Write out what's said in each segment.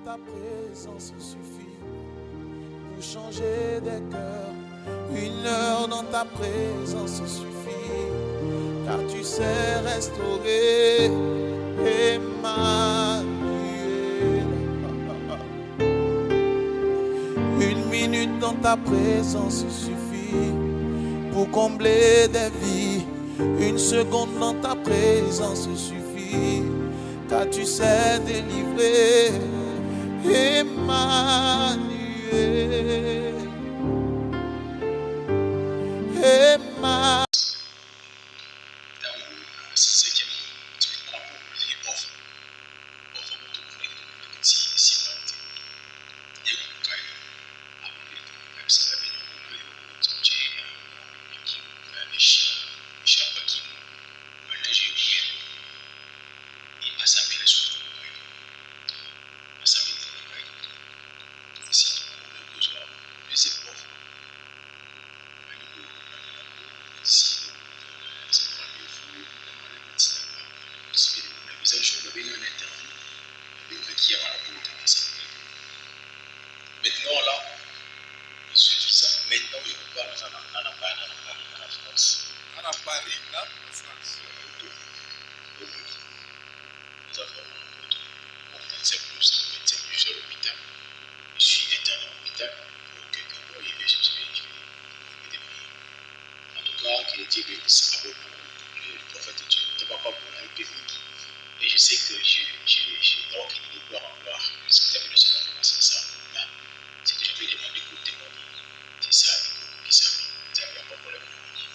ta présence suffit pour changer des cœurs. 1 heure dans ta présence suffit, car tu sais restaurer. Emmanuel. 1 minute dans ta présence suffit pour combler des vies. 1 seconde dans ta présence suffit, car tu sais délivrer. Emmanuel. Emmanuel.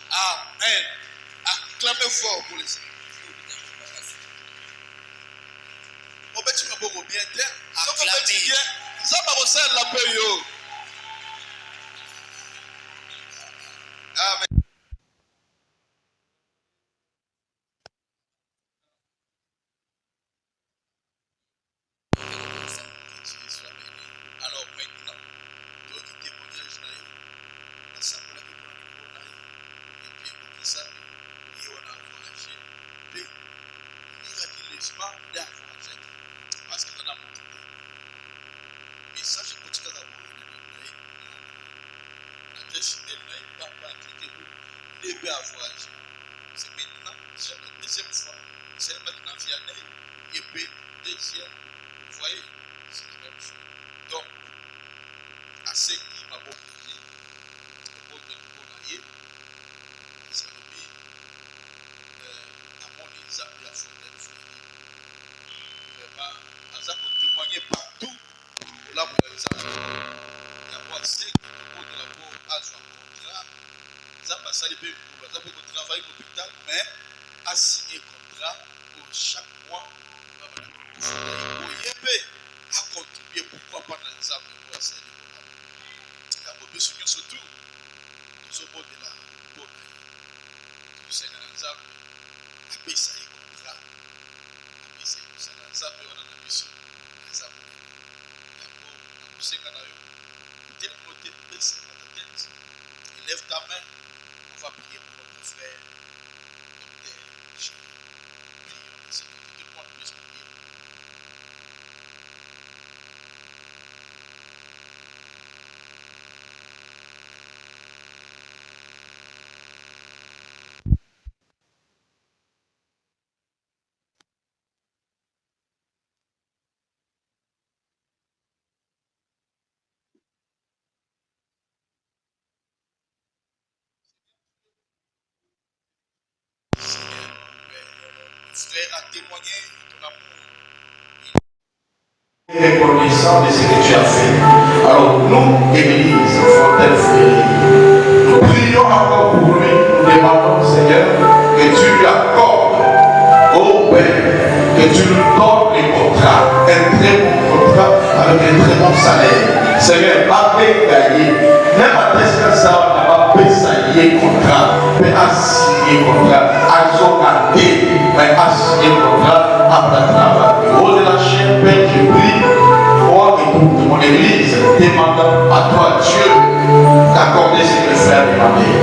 Amen. Acclamez fort pour les Seigneurs. On va dire beaucoup bien. Acclamez. Ça va vous faire la paix. Amen. Alors maintenant, d'autres témoignages là, l'assemblée de Bonne et puis ça, et on a encouragé, mais miraculeusement, il a encouragé, parce que on a montré. Mais ça, je continue à vous dire, la destinée n'a pas été vous devez avoir. C'est maintenant, c'est la deuxième fois, c'est maintenant Vianney, et puis deuxième, vous voyez, c'est la même chose. Donc, à ce qui m'a beaucoup dit, au de l'Ivoire, ça veut dire, à mon exemple, la fondée vraiment, à ça pour témoigner partout, là pour exemple, d'abord, c'est que le de la peau a son contrat, ça passe à l'épée, ça peut travailler au l'hôpital, mais a signé contrat pour chaque mois, pour y à contribuer, pourquoi pas dans les arbres pour essayer de collaborer. La population surtout, nous avons de la bonne année. C'est dans les arbres, à payer ça y contrat, à payer ça y dans les arbres, on a la mission, les arbres. D'abord, la poussée qu'on a eu, tel côté, baisse la tête, lève ta main, on va prier pour votre frère, docteur, chéri. Prions, c'est que tout le monde puisse prier. Frère a témoigné de ton amour. Reconnaissant de ce que tu as fait. Alors nous, Église Fontaine Frère, nous prions encore pour lui, nous demandons Seigneur que tu lui accordes, ô Père, que tu lui donnes les contrats, un très bon contrat avec un très bon salaire. Seigneur, pas gagner, même à test ça, on n'a pas payé contrat, mais à signer contrat, à journée, mais à signer contrat, à la travail. Au de la chaîne, Père, je prie, moi et toute mon église, demandant à toi, Dieu, d'accorder ce que le frère demandait.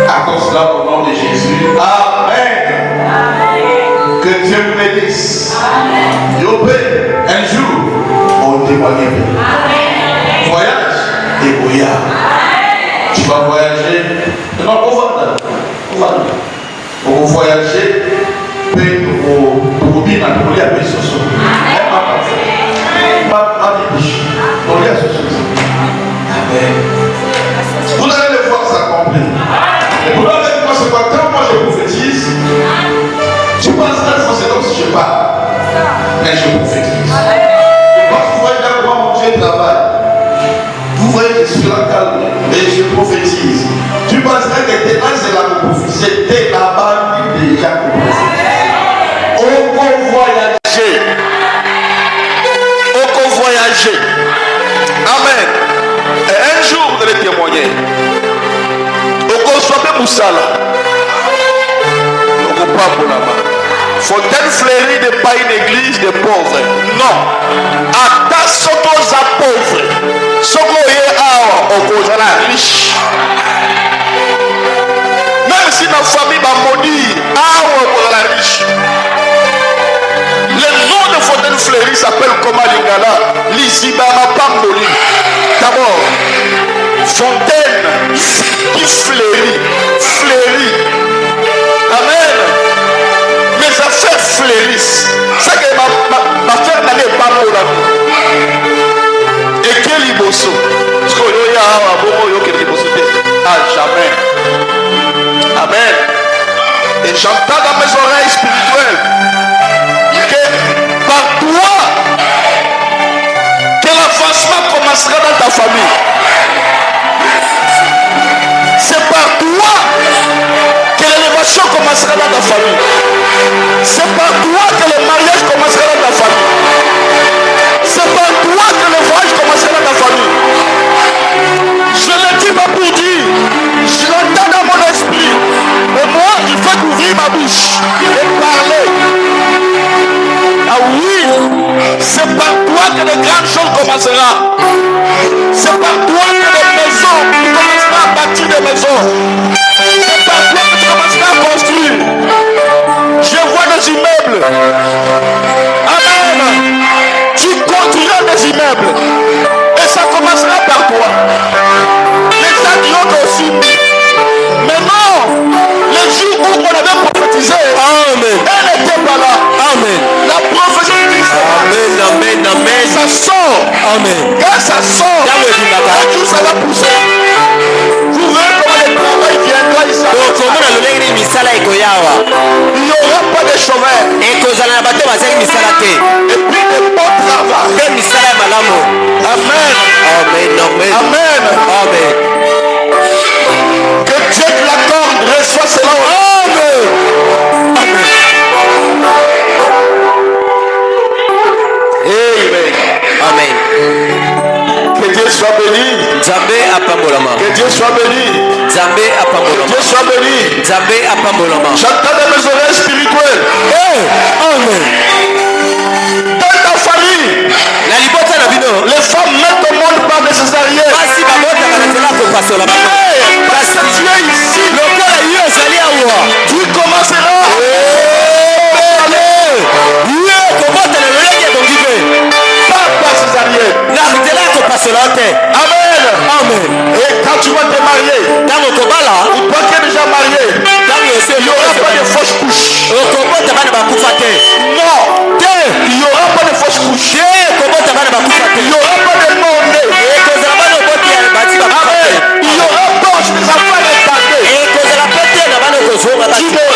Accorde cela au nom de Jésus. Amen. Amen. Que Dieu vous bénisse. Amen. Un jour, témoigner. Voyage et Goya. Tu vas voyager. Non, on va voyager. Pour bien appeler à Bessoso. Vous allez le voir s'accomplir. Et pour avec moi, c'est pas quand moi je prophétise, tu penses que c'est comme si je parle, mais je prophétise. Parce que vous voyez là comment mon Dieu travaille. Vous voyez que je suis là calme et je prophétise. Tu penserais que tes anges c'est la prophétie, c'était là-bas déjà prophétisé. On peut voyager. On peut voyager. Amen. Et un jour, vous allez témoigner. On conçoit même Moussala. On ne pas pour la main. Fontaine fleurie n'est pas une église de pauvres. Non. Ata sotos à pauvres. Sokoye awa, on cause la riche. Même si ma famille m'a maudit, awa, on cause la riche. Le nom de Fontaine fleurie s'appelle comment Lingala? Lizibama Pamboli. D'abord, fontaine qui fleurit. Amen. Mes affaires fleurissent. C'est que ma affaire n'allait pas pour la vie. Et quel liboso? Ah, jamais. Amen. Et j'entends dans mes oreilles spirituelles que par toi, que l'avancement commencera dans ta famille. C'est par toi que l'élévation commencera dans ta famille. C'est par toi que le mariage commencera dans ta famille. C'est par toi que le voyage commencera dans ta famille. Je ne le dis pas pour dire, je l'entends dans mon esprit. Et moi, il faut ouvrir ma bouche et parler. Ah oui, c'est par toi que les grandes choses commenceront. C'est par toi que les maisons, tu commenceras à bâtir des maisons. C'est par toi que tu commenceras à construire. Je vois des immeubles. Amen. Tu construiras des immeubles. Et ça commencera par toi. Les aguillots aussi. Mais non, les jours où on avait prophétisé, amen, elle n'était pas là. Amen. La prophétie dit ça. Amen, amen, amen. Ça sort. Amen. Quand ça sort, un jour ça va pousser. Vous verrez comment le travail viendra ici. Il n'y aura pas de chômeurs. Et puis de bon travail. Amen. Amen, amen. Amen. Amen. Que Dieu te l'accorde, reçois cela. Amen. Amen. Amen. Que Dieu soit béni. Zambé apambolama. Que Dieu soit béni. Zambé apambolama. Que Dieu soit béni. Zambé apambolama. J'entends dans mes oreilles spirituelles. Amen. Dans ta famille, les femmes mettent au monde par des césariennes. Parce que tu es ici. Tu commenceras. Par césarienne. Amen. Amen. Et quand tu vas te marier, ou toi qui es déjà marié, il n'y aura pas de fausse couche. Non. Il n'y aura pas de fausse couche. Il n'y aura pas de monde. Amen. Il n'y aura pas des enfants retardés. Tu n'auras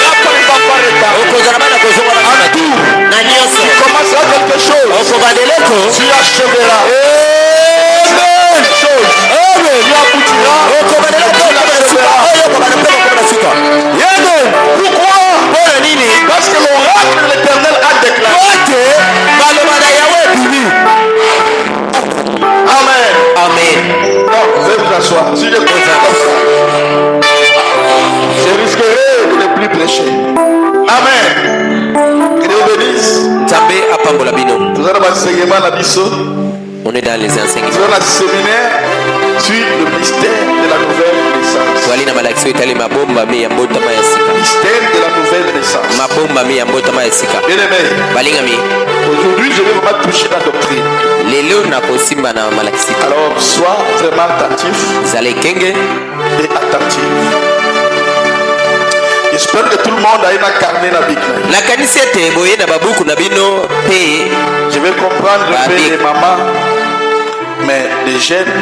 pas des enfants retardés. Tu commenceras quelque chose. Tu achèveras. Amen. Tu aboutiras. Pourquoi? Parce que l'oracle de l'Éternel a déclaré. Amen. Amen. Non, veuillez vous asseoir. Si je pose comme ça, je risquerai de ne plus prêcher. Amen. Que Dieu vous bénisse. Vous avez un enseignement à Bisso. On est dans les enseignements. Vous avez un séminaire sur le mystère de la nouvelle naissance. Mystère de la nouvelle naissance. Bien aimé. Aujourd'hui, je vais vraiment toucher la doctrine. Simba na malakisi. Alors, sois vraiment attentif Zale kenge. et attentif. J'espère que tout le monde a une carnet na Bible. Na kanisi ete boye na babuku na bino pe. Je vais comprendre un peu les mamans, mais les jeunes,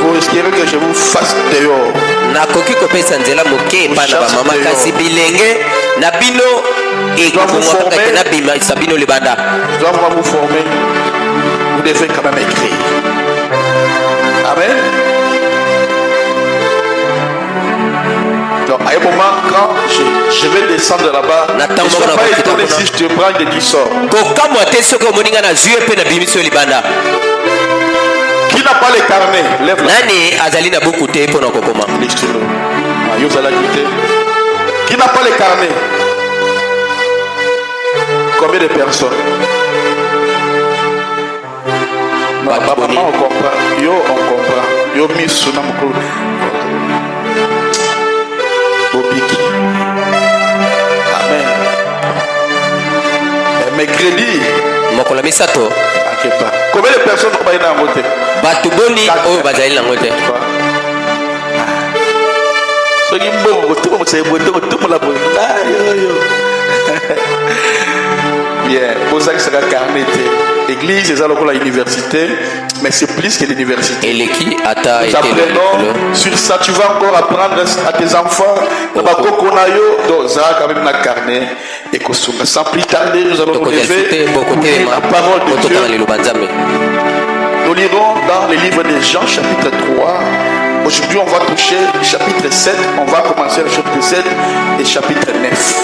vous risquez que je vous fasse dehors. Na koki kopesa nzela moke pa na ba mama kasi bilenge na bino et dois vous former. na bima sabino libanda. Je dois vous former. Vous devez quand même écrire. Amen. Donc, à un moment, quand je vais descendre là-bas, ne sois pas étonné si je te prends et tu sors. Qui n'a pas les carnets? Lève la main. Qui n'a pas les carnets? Combien de personnes? Maman, on comprend. Yo, on comprend. Yo, mis sous la moukou. Bobiki. Amen. Mercredi. Mokola misato. Akepa. Combien de personnes ont été en vote? Batuboni o bazali na ngote. So qui bon vote, on sait voter tout la bonne. Bien, pour ça que ça va carnet. L'église, c'est ça l'université, mais c'est plus que l'université. Et qui ata nous apprenons sur ça, tu vas encore apprendre à tes enfants. Donc, ça quand même la carnet et costume. Sans plus tarder, nous allons nous lever pour lire la parole de Dieu. Nous lirons dans le livre de Jean, chapitre 3. Aujourd'hui, on va toucher le chapitre 7. On va commencer le chapitre 7 et chapitre 9.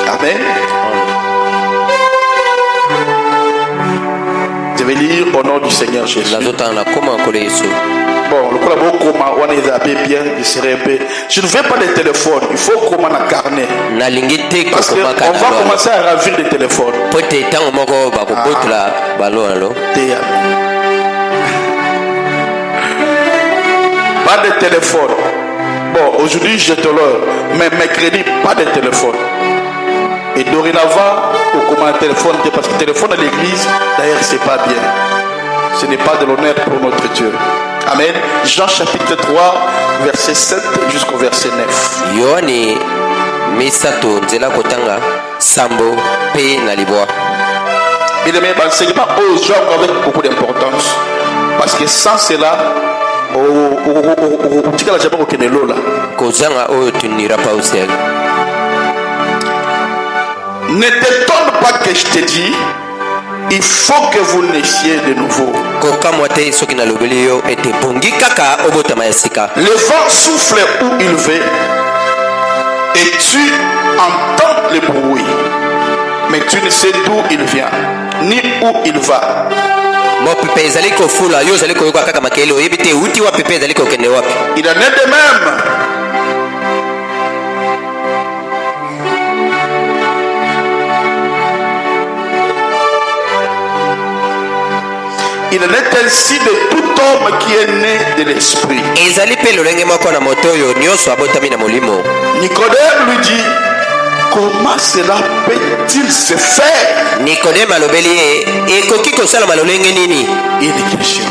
Amen. Je vais lire au nom du Seigneur Jésus. Bon, le je ne veux pas de téléphone, il faut comment la carnet. Parce qu'on va commencer à ravir des téléphones. Pas de téléphone. Bon, aujourd'hui je te l'heure, mais mercredi, pas de téléphone. Et dorénavant, au comment téléphone, parce que le téléphone à l'église, d'ailleurs, c'est pas bien. Ce n'est pas de l'honneur pour notre Dieu. Amen. Jean chapitre 3, verset 7 jusqu'au verset 9. Yohani misato nzela kotanga sambo pe na libwa. Bien aimé, l'enseignement aux gens avec beaucoup d'importance. Parce que sans cela, ne t'étonne pas que je te dis, il faut que vous naissiez de nouveau. Le vent souffle où il veut et tu entends le bruit, mais tu ne sais d'où il vient ni où il va. Il en est de même. Il en est ainsi de tout homme qui est né de l'esprit. Nicodème lui dit, comment cela peut-il se faire? Nicodème a une question.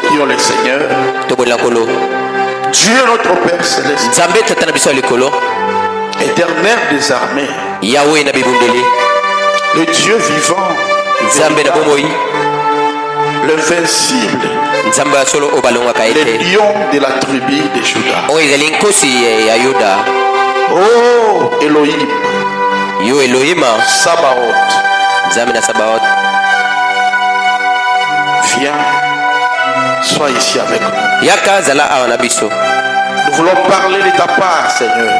Prions le Seigneur. Dieu notre Père céleste, éternel des armées, le Dieu vivant, l'invincible, le lion de la tribu de Juda. Oh Elohim, Sabaoth, viens, sois ici avec nous. Nous voulons parler de ta part, Seigneur.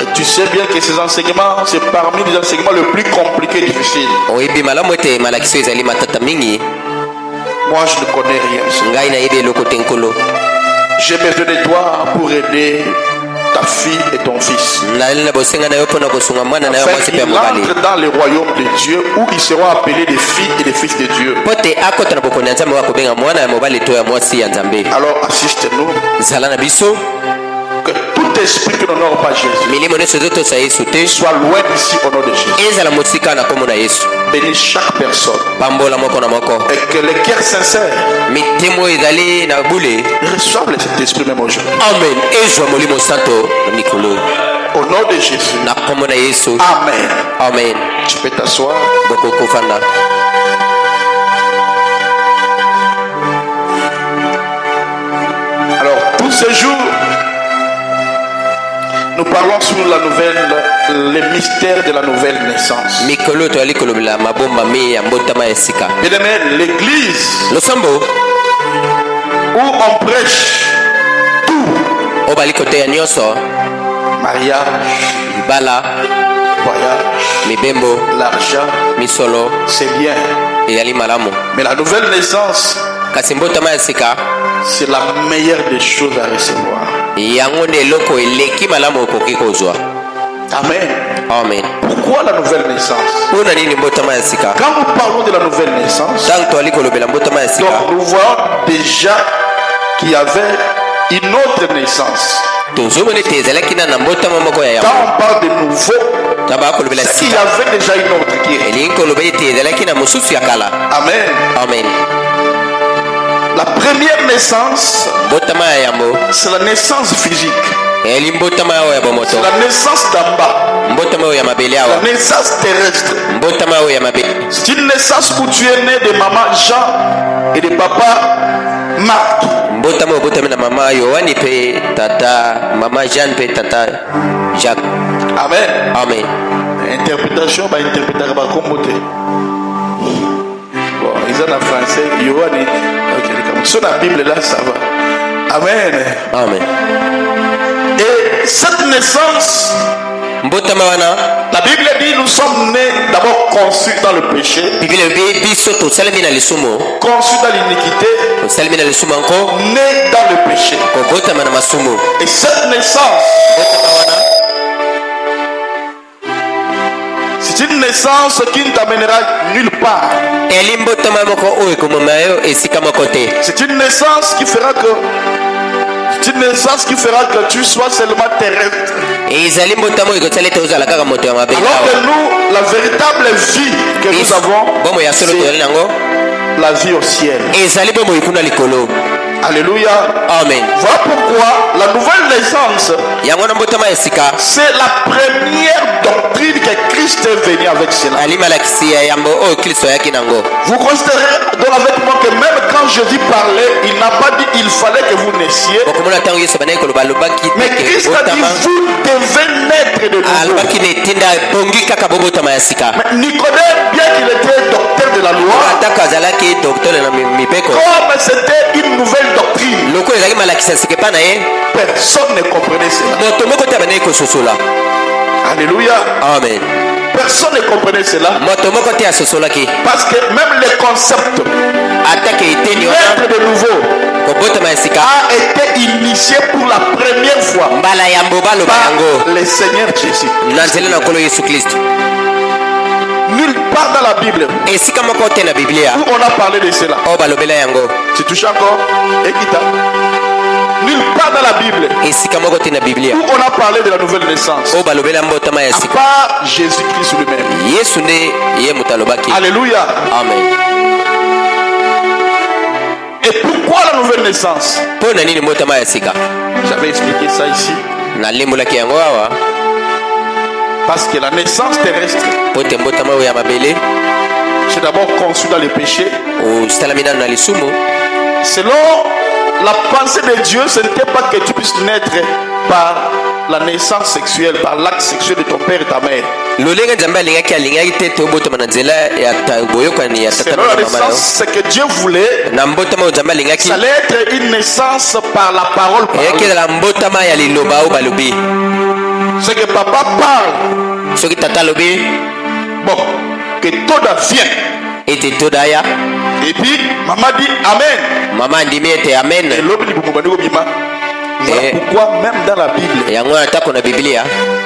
Et tu sais bien que ces enseignements, c'est parmi les enseignements les plus compliqués et difficiles. Moi, je ne connais rien. J'ai besoin de toi pour aider ta fille et ton fils. Afin qu'ils entrent dans le royaume de Dieu où ils seront appelés des filles et des fils de Dieu. Alors assiste-nous. Que toute esprit qui n'honore pas Jésus milimo nyonso ezotosa yesu te soit loin d'ici au nom de Jésus. ezala mosika na kombo na yesu. Bénis chaque personne. pambola moko na moko Et que les cœurs sincères mitemo oyo ezali na bule. reçoivent le Saint-Esprit même aujourd'hui. amen ezwa molimo santo na mikolo Au nom de Jésus. na kombo na yesu. Amen. amen. Tu peux t'asseoir. bokokofanda. Alors, tous ces jours, nous parlons sur la nouvelle, les mystères de la nouvelle naissance. mikolo toyali kolobela mabomba mi ya mbotama ya sika. Bien aimé, l'église losambo où on prêche oyo bali koteya nyonso mariage, libala voyage, mibembo l'argent, misolo c'est bien. eyali malamu Mais la nouvelle naissance, kasi mbotama ya sika c'est la meilleure des choses à recevoir. yango nde eloko eleki malamu okoki kozwa. Amen. amen. Pourquoi la nouvelle naissance? mpona nini mbotama ya sika? Quand nous parlons de la nouvelle naissance, ntango toali kolobela mbotama ya donc sika nous voyons déjà qu'il y avait une autre naissance. tozomona ete ezalaki na mbotama moko ya Quand yango. on parle de nouveau, taba kolobela c'est qu'il y sika avait déjà une autre qui est. elingi koloba ete ezalaki na mosusu ya kala. Amen. amen. La première naissance, mbotama ya yambo c'est la naissance physique. eyali mbotama oyo ya bomoto, C'est la naissance d'en bas. mbotama oyo ya mabele La awa, naissance terrestre. mbotama oyo ya mabele. C'est une naissance où tu es né de maman Jean et de papa Marc. mbotama oyo botami na mama yohani mpe tata mama jeanne mpe tata jacques. Amen. amen. Interprétation, bah interprétation, bah comme te. Bon, ils ont en français, Yohani. Ok, comme sur la Bible là, ça va. Amen. amen. Et cette naissance, mbotama wana la Bible dit nous sommes nés d'abord conçus dans le péché, biblia elobi biso tosalemi na lisumu, conçus dans l'iniquité, tosalemi na lisumu yango nés dans le péché. kobotama na masumu. Et cette naissance, mbotama wana c'est une naissance qui ne t'amènera nulle part. eli mbotama moko oyo ekomema yo esika moko te. C'est une naissance qui fera que tu sois seulement terrestre. ezali mbotama oyo ekosala ete ozala kaka moto ya mabele Alors que awa. nous, la véritable vie que nous avons, bomo ya solo toyali nango la vie au ciel. ezali bomo ekuna likolo. Alléluia. amen. Voilà pourquoi la nouvelle naissance, yango na mbotama ya sika c'est la première doctrine que Christ est venu avec cela. ali malakisi ya yambo oyo kristo ayaki nango. Vous considérez donc avec moi que même quand Jésus parlait, il n'a pas dit il fallait que vous naissiez. bokomona ntango yesu bandaki koloba alobaki Mais Christ a dit vous devez naître de nouveau. alobaki na etinda bongi kaka bobotama ya sika. Mais Nicodème, bien qu'il était docteur de la loi, atako azalaki doktore na mibeko comme c'était une nouvelle doctrine, lokola ezalaki malakisi ya sika epa na ye personne ne comprenait cela. moto moko te abandaki kososola. Alléluia. amen. Personne ne comprenait cela. moto moko te asosolaki Parce que même le concept atake eteni wana naître de nouveau kobotama ya sika a été initié pour la première fois mbala ya mbo baloba yango par le Seigneur Jésus. na nzela na nkolo yesu kristo. Nulle part dans la Bible esika moko te na biblia où on a parlé de cela. oyo balobela yango. Tu touches encore Ekita. Nulle part dans la Bible esika moko te na biblia où on a parlé de la nouvelle naissance. oyo balobela mbotama ya À sika part Jésus-Christ lui-même. yesu nde ye moto alobaki. Alléluia. amen. Et pourquoi la nouvelle naissance? mpo na nini mbotama ya sika? J'avais expliqué ça ici. nalembolaki yango awa Parce que la naissance terrestre, mpo te mbotama oyo ya mabele c'est d'abord conçu dans les péchés. osalami nano na lisumu. Selon la pensée de Dieu, ce n'était pas que tu puisses naître par la naissance sexuelle, par l'acte sexuel de ton père et ta mère. lolenge nzambe alingaki te tobotama na nzela ya boyokani ya tata Selon la na mama naissance, ce que Dieu voulait, na mbotama oyo nzambe alingaki ça allait être une naissance par la parole eyaki parlée. ezala mbotama ya liloba oyo balobi. Ce que papa parle, soki tata alobi bon, que Toda vient. ete todaya, Et puis, maman dit Amen. mama andimi ete amen. Et l'homme dit Voilà pourquoi, même dans la Bible, yango atako na biblia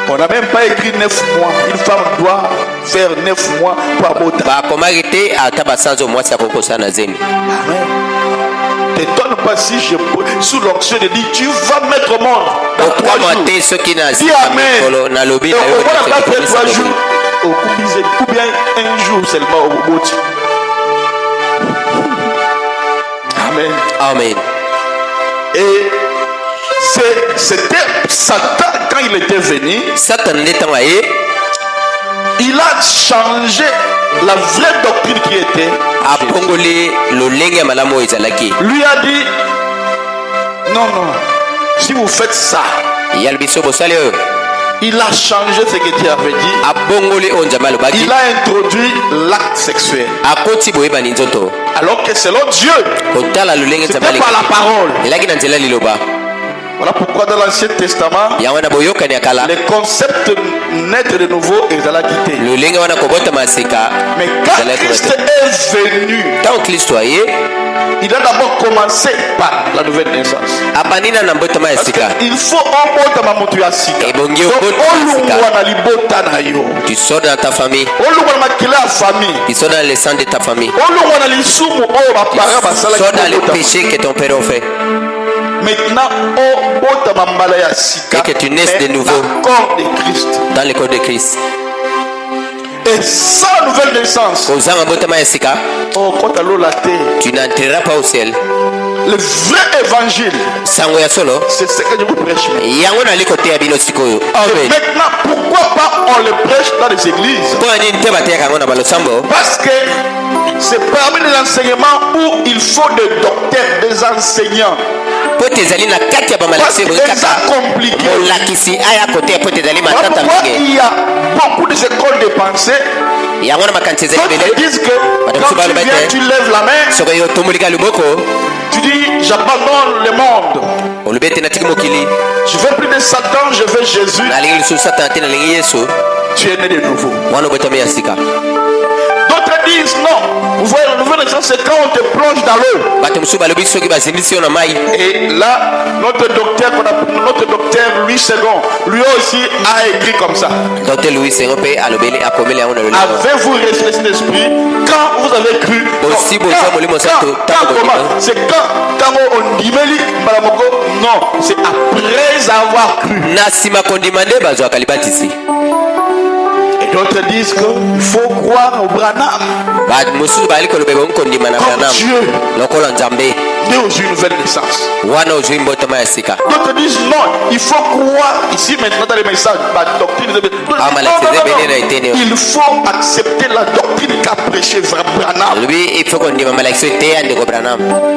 on n'a même pas écrit 9 mois. Une femme doit faire 9 mois pour aborter. bakomaki te ata basanzo mwasi akokosana na zemi. Amen. t'étonne pas si je sous l'onction de dire tu vas mettre au monde dans 3 jours. Dis amen. Et on va pas faire 3 jours. Ou bien un jour seulement au bout. Amen. Amen. Et c'était Satan quand il était venu. Satan il a changé la vraie doctrine qui était. Lui a dit non, si vous faites ça, il a changé ce que Dieu avait dit. Il a introduit l'acte sexuel. Alors que selon Dieu, c'était par la parole. Voilà pourquoi dans l'Ancien Testament, les concepts naître de nouveau et de la quitter. Mais quand Christ est venu, il a d'abord commencé par la nouvelle naissance. Parce qu'il faut tu sors dans ta famille. Tu sors dans les sangs de ta famille. Tu sors dans les péchés que ton père a fait. Maintenant, et que tu naisses de nouveau dans le corps de Christ. Et sans nouvelle naissance, tu n'entreras pas au ciel. Le vrai évangile, c'est ce que je vous prêche. Maintenant, pourquoi pas on le prêche dans les églises? Parce que c'est parmi les enseignements où il faut des docteurs, des enseignants. Parce que c'est compliqué. Pourquoi il y a beaucoup de écoles de pensée qui disent que quand tu viens, tu lèves la main, tu dis j'abandonne le monde, je veux plus de Satan, je veux Jésus. Tu es né de nouveau. D'autres disent non. Vous voyez, la nouvelle naissance, c'est quand on te plonge dans l'eau. Et là, notre docteur Louis II, lui aussi a écrit comme ça. Avez-vous resté d'esprit quand vous avez cru? C'est quand on dit non, c'est après avoir cru. Et d'autres disent qu'il faut croire au Branham. Dieu aux une nouvelle naissance. D'autres disent non, il faut croire ici maintenant dans les messages. Il faut accepter la doctrine qu'a prêché Branham.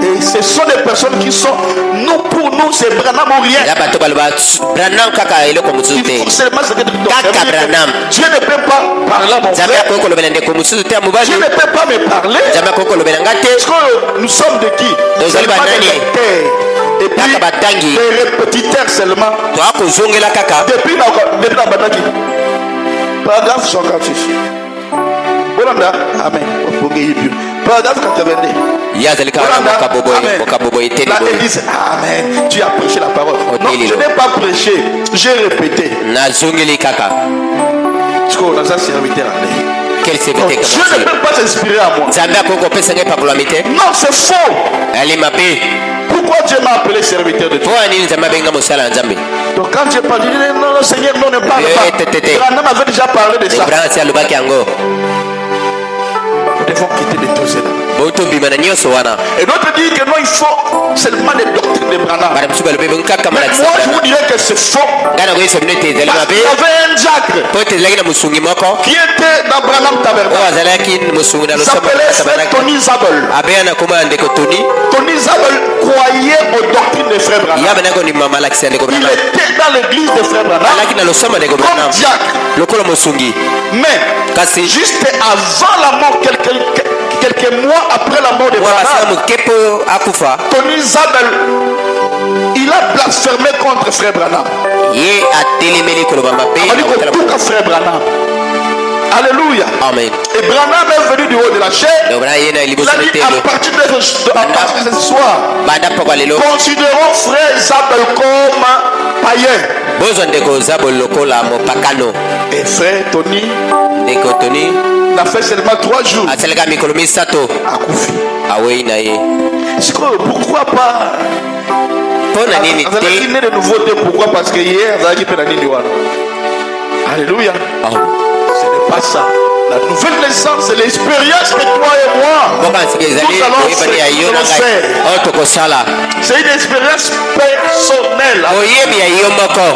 Et ce sont des personnes qui sont, nous pour nous c'est Branham ou rien. Il faut seulement ce que Dieu ne peut pas parler à mon frère. Dieu ne peut pas me parler. Parce que nous sommes de qui? Seulement des lecteurs. Et puis des répétiteurs seulement. Depuis la Bataki. Paragraphe 146. Amen. Paragraphe 82. Là, ils disent amen. Tu as prêché la parole. Non, je n'ai pas prêché. J'ai répété. Parce qu'on a ça serviteur. Quel serviteur que Dieu ne peut pas s'inspirer à moi. Non, c'est faux. Pourquoi Dieu m'a appelé serviteur de Dieu? Donc quand Dieu parle, non, le Seigneur non, ne parle pas. Branham avait déjà parlé de ça. Nous devons quitter les deux cela. Et d'autres disent que non, il faut seulement les doctrines de Branham. Mais moi, je vous dirais que c'est faux. Parce qu'il y avait un diacre qui était dans Branham Tabernacle. Il s'appelait Tony Zabel. Tony Zabel croyait aux doctrines des frères Branham. Il était dans l'église des frères Branham comme diacre. Mais juste avant la mort, quelques mois après la mort de Branham, Tony Zabel, il a blasphémé contre frère Branham. Il a dit que tout cas frère Branham. Alléluia. Amen. Et Branham est venu du haut de la chair. Il a dit à partir de ce soir, considérons frère Zabel comme païen. Et frère Tony n'a fait seulement 3 jours. asalaka mikolo misato Akufi. awei na ye. Pourquoi pas? Mpona nini te? Il est de nouveauté. Pourquoi? Parce que hier, alléluia. Oh. Ce n'est pas ça. La nouvelle naissance, c'est l'expérience que toi et moi Mboka nsika ezali nous allons koyebani ya yo na ngai faire. oyo tokosala. C'est une expérience personnelle. Boyebi ya yo moko.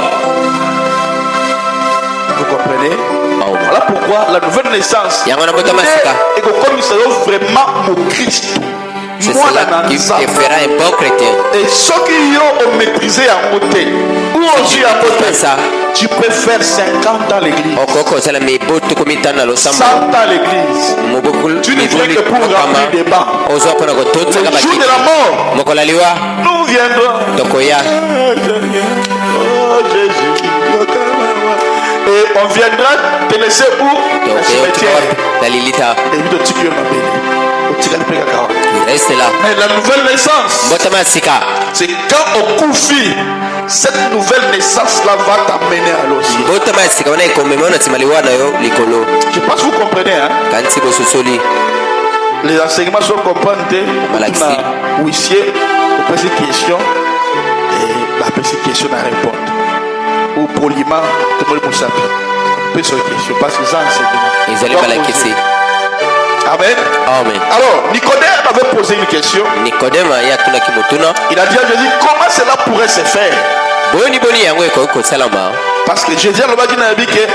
Vous comprenez? Oh. Voilà pourquoi la nouvelle naissance Yango na botama sika. et que comme il s'agit vraiment mon Christ. C'est Moi, cela qui te fera un bon chrétien. et ceux qui ont maîtrisé à côté, ou aussi à côté, ça. tu peux faire 50 ans à l'église, Okoko sala miboto komitana lo 100 samba. ans à l'église. Mobokul Tu ne viens que pour remplir des bancs. ozo pona ko Le tonsa ka jour baki. de la mort, Mokolaliwa nous viendrons. tokoya. Oh Jésus. Et on viendra te laisser où? Au cimetière. Dalilita. Et puis tu peux m'appeler. Reste là. Mais la nouvelle naissance, Botama sika. c'est quand on confie, cette nouvelle naissance-là va t'amener à l'océan. Botama sika wana ikomema na timaliwa na yo likolo. Je pense que vous comprenez, hein? Kanti bososoli. Les enseignements sont comprenus. Malaxi. Huissier, on pose une question et la question à répondre. Ou poliment, tout le monde peut s'appeler. On peut se question parce que ça enseignement. Ils allaient malakisi. Amen. Amen. Alors, Nicodème avait posé une question. Nikodema ya tuna kimotuna. Il a dit à Jésus, comment cela pourrait se faire? Boni boni yango ko salama. Parce que Jésus a dit que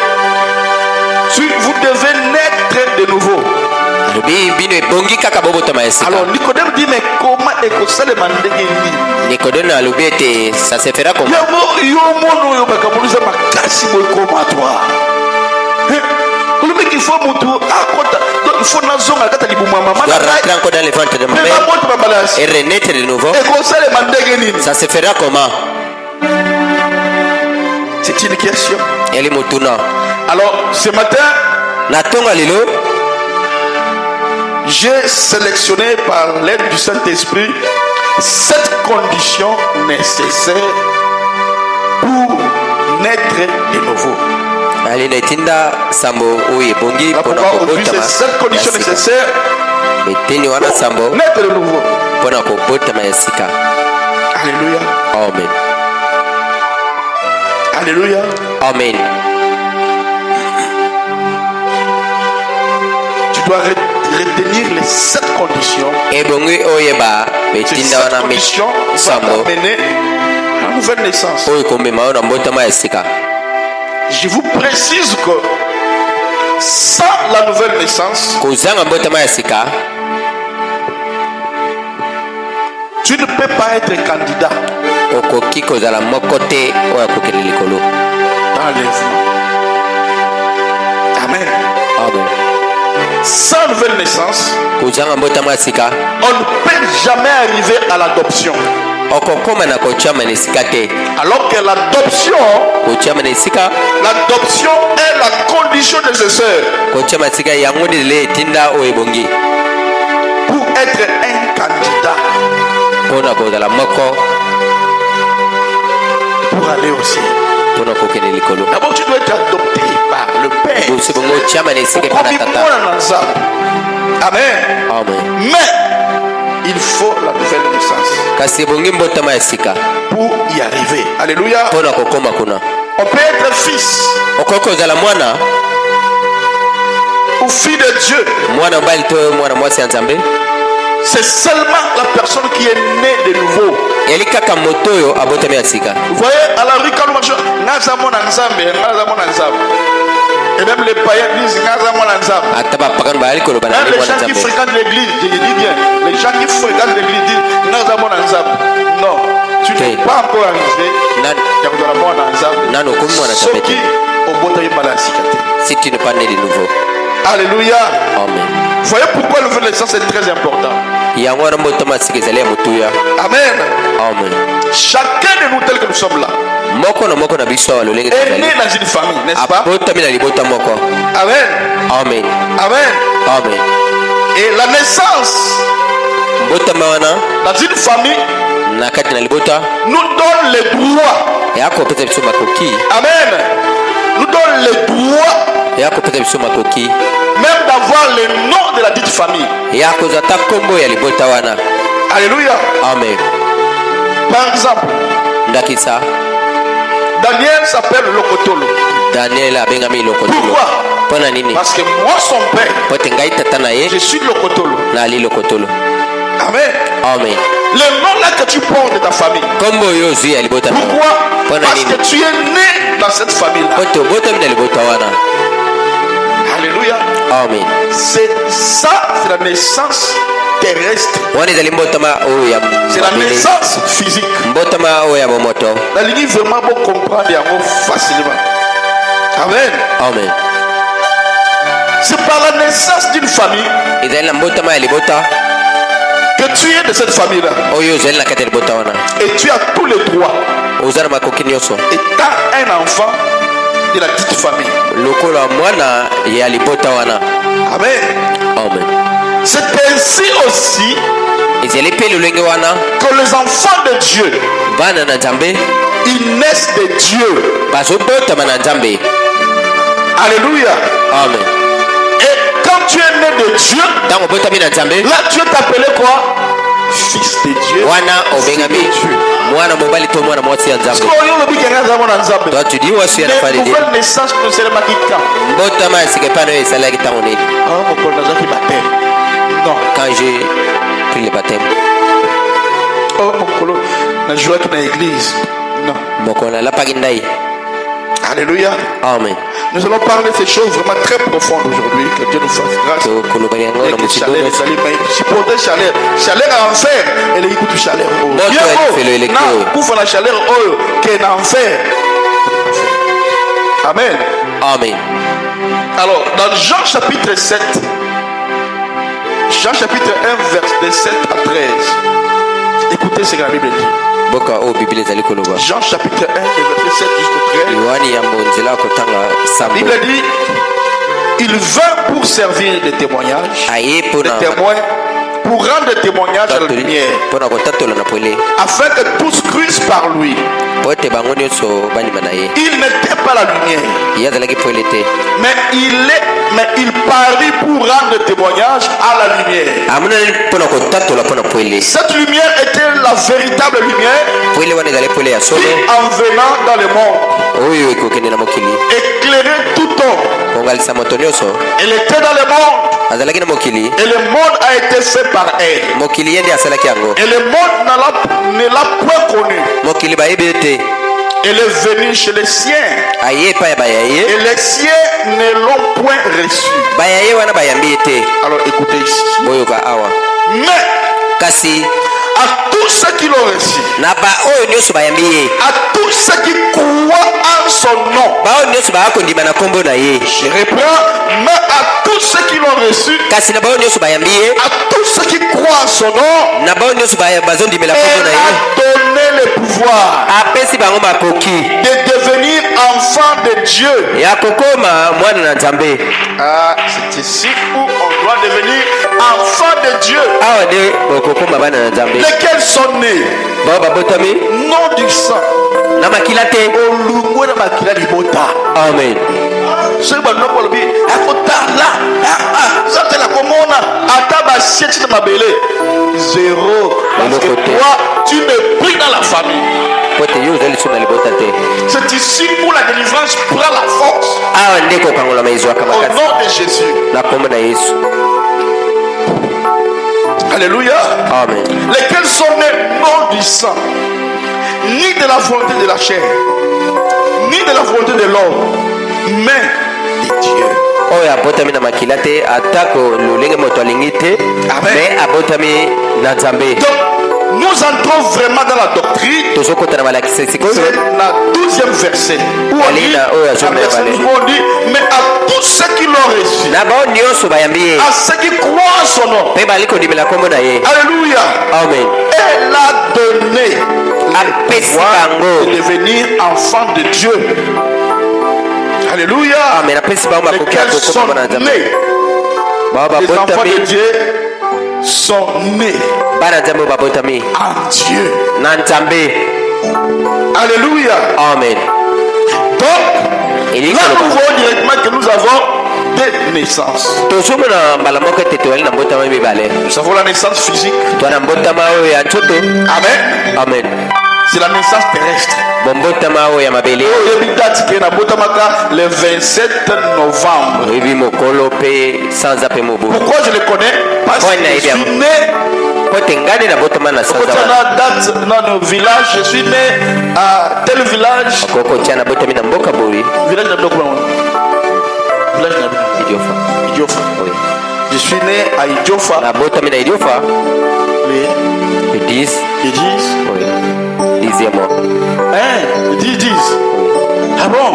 vous devez naître de nouveau. Alors Nicodème dit, mais comment est-ce que ça le mande? Nicodème a l'obéité, ça se fera comment? Il faut rentrer encore dans le ventre de ma mère et renaître de nouveau. Ça se fera comment? C'est une question. Elle est motuna. Alors ce matin, Natonga lilo. j'ai sélectionné par l'aide du Saint-Esprit 7 conditions nécessaires pour naître de nouveau. Ali netinda sambo oye bongi pona ko botama. 7 conditions nécessaires Beteni wana sambo pour naître de nouveau. pona ko botama yasika. Alléluia. Amen. Alléluia. Amen. Tu dois retenir les 7 conditions. Et bongi oye ba Ces betinda 7 wana conditions vont sambo t'amener à la nouvelle naissance. oye komema wana botama yasika. Je vous précise que sans la nouvelle naissance, Kozanga botama yasika. tu ne peux pas être candidat Okoki kozala moko te oya kokele likolo. dans l'enlèvement. Amen. Amen. Sans nouvelle naissance, Kozanga botama yasika. on ne peut jamais arriver à l'adoption. Okokoma na kochama nesika te. Alors que l'adoption est la condition nécessaire kochama sika yango dele tinda oyebongi pour être un candidat pona kozala moko pour aller au ciel. pona kokende likolo. D'abord, tu dois être adopté par le Père. Bosebongo chama nesika Comme pana il tata. Amen. Amen. Mais il faut la nouvelle naissance Kasi bongi mbotama yasika pour y arriver. Alléluia. pona kokoma kuna. On peut être fils Okoko kozala mwana ou fille de Dieu. mwana mbali to mwana mwasi ya Nzambe. C'est seulement la personne qui est née de nouveau. Eli kaka moto oyo abotami yasika. Vous voyez, à la rue, quand nous marchons, et même les païens disent Ata bapagano bayali koloba na les mwana gens qui Nzambe. fréquentent l'église, je dis bien, les gens qui fréquentent l'église disent non, tu n'es pas encore arrivé. Nano komi mwana Nzambe te. Si tu n'es pas né de nouveau. Alléluia. Amen. Vous voyez pourquoi le nouvelle naissance est très important. Yango wana mbotama yasika ezali ya motuya. Amen. Amen. Chacun de nous tel que nous sommes là Moko na biso awa lolenge est tozali. né dans une famille, n'est-ce pas? Abotami na libota moko. Amen. Amen. Amen. Amen. Et la naissance Mbotama wana dans une famille na kati na libota nous donne les droits. yako pesa biso makoki Amen. Nous donne les droits yako peta biso makoki même d'avoir le nom de la dite famille. yako zata kombo ya libota wana. Alléluia. Amen. Par exemple, Ndakisa Daniel s'appelle Lokotolo. Daniel abengami Lokotolo. Pourquoi? Pona nini? Parce que moi son père, Pote ngai tata na ye je suis Lokotolo. na ali Lokotolo. Amen. Amen. Le nom là que tu portes de ta famille. Kombo yo zui ya libota na. Pourquoi? Pona Parce nini? que tu es né dans cette famille là. Pote bota mina libota wana. Alléluia. Amen. C'est ça, c'est la naissance terrestre. Wana ezali mbotama oyo ya C'est la naissance physique. mbotama oyo ya bomoto. La ligne vraiment pour comprendre facilement. Amen. Amen. C'est par la naissance d'une famille ezali na mbotama ya libota que tu es de cette famille là. oyo ozali na kati ya libota wana. Et tu as tous les droits. oza na makoki nyonso Et tu as un enfant de la dite famille. lokola mwana ya libota wana. Amen. Amen. C'est ainsi aussi ezali mpe lolenge wana que les enfants de Dieu, bana na nzambe ils naissent de Dieu. bazobotama na nzambe. Alléluia. Amen. Et quand tu es né de Dieu, ntango obotami na nzambe là tu es appelé quoi? Fils de Dieu. wana obengami mwana mobali to mwana mwasi ya nzambe. toi tu dis wasi ya nafali Les de nouvelles naissances ne seraient pas quittées. mbotama ya sika epano oyo esalaki ntango nini Non. quand j'ai pris le baptême Oh, mon colo, na joie qui est dans l'église. Non. moko nalapaki ndai. Alléluia. Amen. Nous allons parler de ces choses vraiment très profondes aujourd'hui. Que Dieu nous fasse grâce. tokolobali yango na Et que mokili chaleur, nyonso. supporter chaleur. Chaleur en enfer. Et les écoutes chaleur. Moto ya lifelo eleki oyo. Non, couvre la chaleur oyo qui est en enfer. Amen. Amen. Alors, dans Jean chapitre 7, Jean chapitre 1, verset 7 à 13. Écoutez ce que la Bible dit. boka oyo biblia ezali koloba. Jean chapitre 1, verset 7 jusqu'au 13. yohani yambo nzela ya kotanga La sambo Bible dit, il vint pour servir de témoignage, aye de mpona témoin, pour rendre témoignage à la lumière, mpona kotatola na pwele afin que tous crussent par lui. po ete bango nyonso bandima na ye. Il n'était pas la lumière, ye azalaki pwele te mais il parut pour rendre témoignage à la lumière. amonani mpona kotatola mpona pwele. Cette lumière était la véritable lumière pwele wana ezali pwele ya qui, solo en venant dans le monde, oyo ekokende na mokili éclairait tout homme. kongalisa moto nyonso. Elle était dans le monde azalaki na mokili et le monde a été fait par elle. mokili ye nde asalaki yango. Et le monde ne l'a point connue. mokili bayebi ete Elle est venue chez les siens aye epai ya baya ye et les siens ne l'ont point reçu. baya ye wana bayambi ye te. Alors écoutez ici. boyoka awa Mais kasi à tous ceux qui l'ont reçu, na baoyo nyonso bayambi ye à tous ceux qui croient en son nom, baoyo nyonso baya kondima na nkombo na ye. je reprends, mais à tous ceux qui l'ont reçu, kasi na baoyo nyonso bayambi ye à tous ceux qui croient en son nom, na baoyo nyonso bazondimela nkombo elle na ye a donné le pouvoir apesi bango makoki de devenir enfant de Dieu. ya kokoma mwana na nzambe. Ah, c'est ici où on doit devenir enfant de Dieu. awa nde bokokoma bana na nzambe. Lesquels sont nés bao babotami non du sang, na makila te. olungwe na makila libota. amen. Soki banoko balobi akotala zatela komona ata basieti na mabele zéro. Parce que toi tu n'es plus dans la famille. po ete yo ozali so na libota te. C'est ici où la délivrance prend la force. awa nde kokangolama ezwaka Au makasi nom de Jésus. na nkombo na yesu. Alléluia. amen. Lesquels sont nés non du sang, ni de la volonté de la chair, ni de la volonté de l'homme, mais de Dieu. oyo abotami na makila te atako lolenge moto alingi te. Amen. me abotami na nzambe. Donc, nous entrons vraiment dans la doctrine. tozokota na balakisa sikoyo. C'est le 12e verset où on dit, Alina, oh, à verset 12, où on dit, mais à tous ceux qui l'ont reçu, na bao nyonso bayambi ye à ceux qui croient en son nom, mpe bali kondimela nkombo na ye. alléluia, amen. elle a donné le apesi pouvoir bango. de devenir enfant de Dieu. Alléluia. amen. apesi bango makoki ya Lesquels sont kokoma na nzambe. nés, bao les enfants de babotami Dieu sont nés bana nzambe oyo babotami en Dieu. na nzambe. Alléluia. amen. Donc, Là, nous voyons directement que nous avons des naissances. Nous avons la naissance physique. Amen. Amen. C'est la naissance terrestre. Le 27 novembre. Pourquoi je le connais? Parce que je suis né dans nos villages. Je suis né à tel village. Village Idiofa. Je suis né à Idiofa. Le 10. Oui. 10e mois. Hein? Le 10. Ah bon?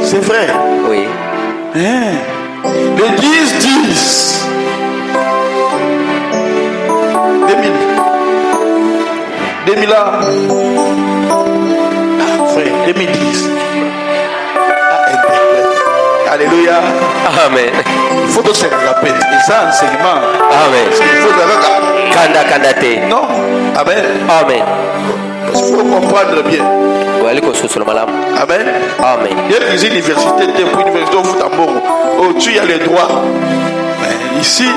C'est vrai? Oui. Hein? Le 10. 2000 ans. Ah, frère, 2010. Alléluia. Amen. Il faut se rappeler. Et ça, enseignement. Amen. Il faut non. Amen. Amen. Parce qu'il faut comprendre bien. Amen. Amen. Il y a des universités, des universités où tu as les droits. Mais ici,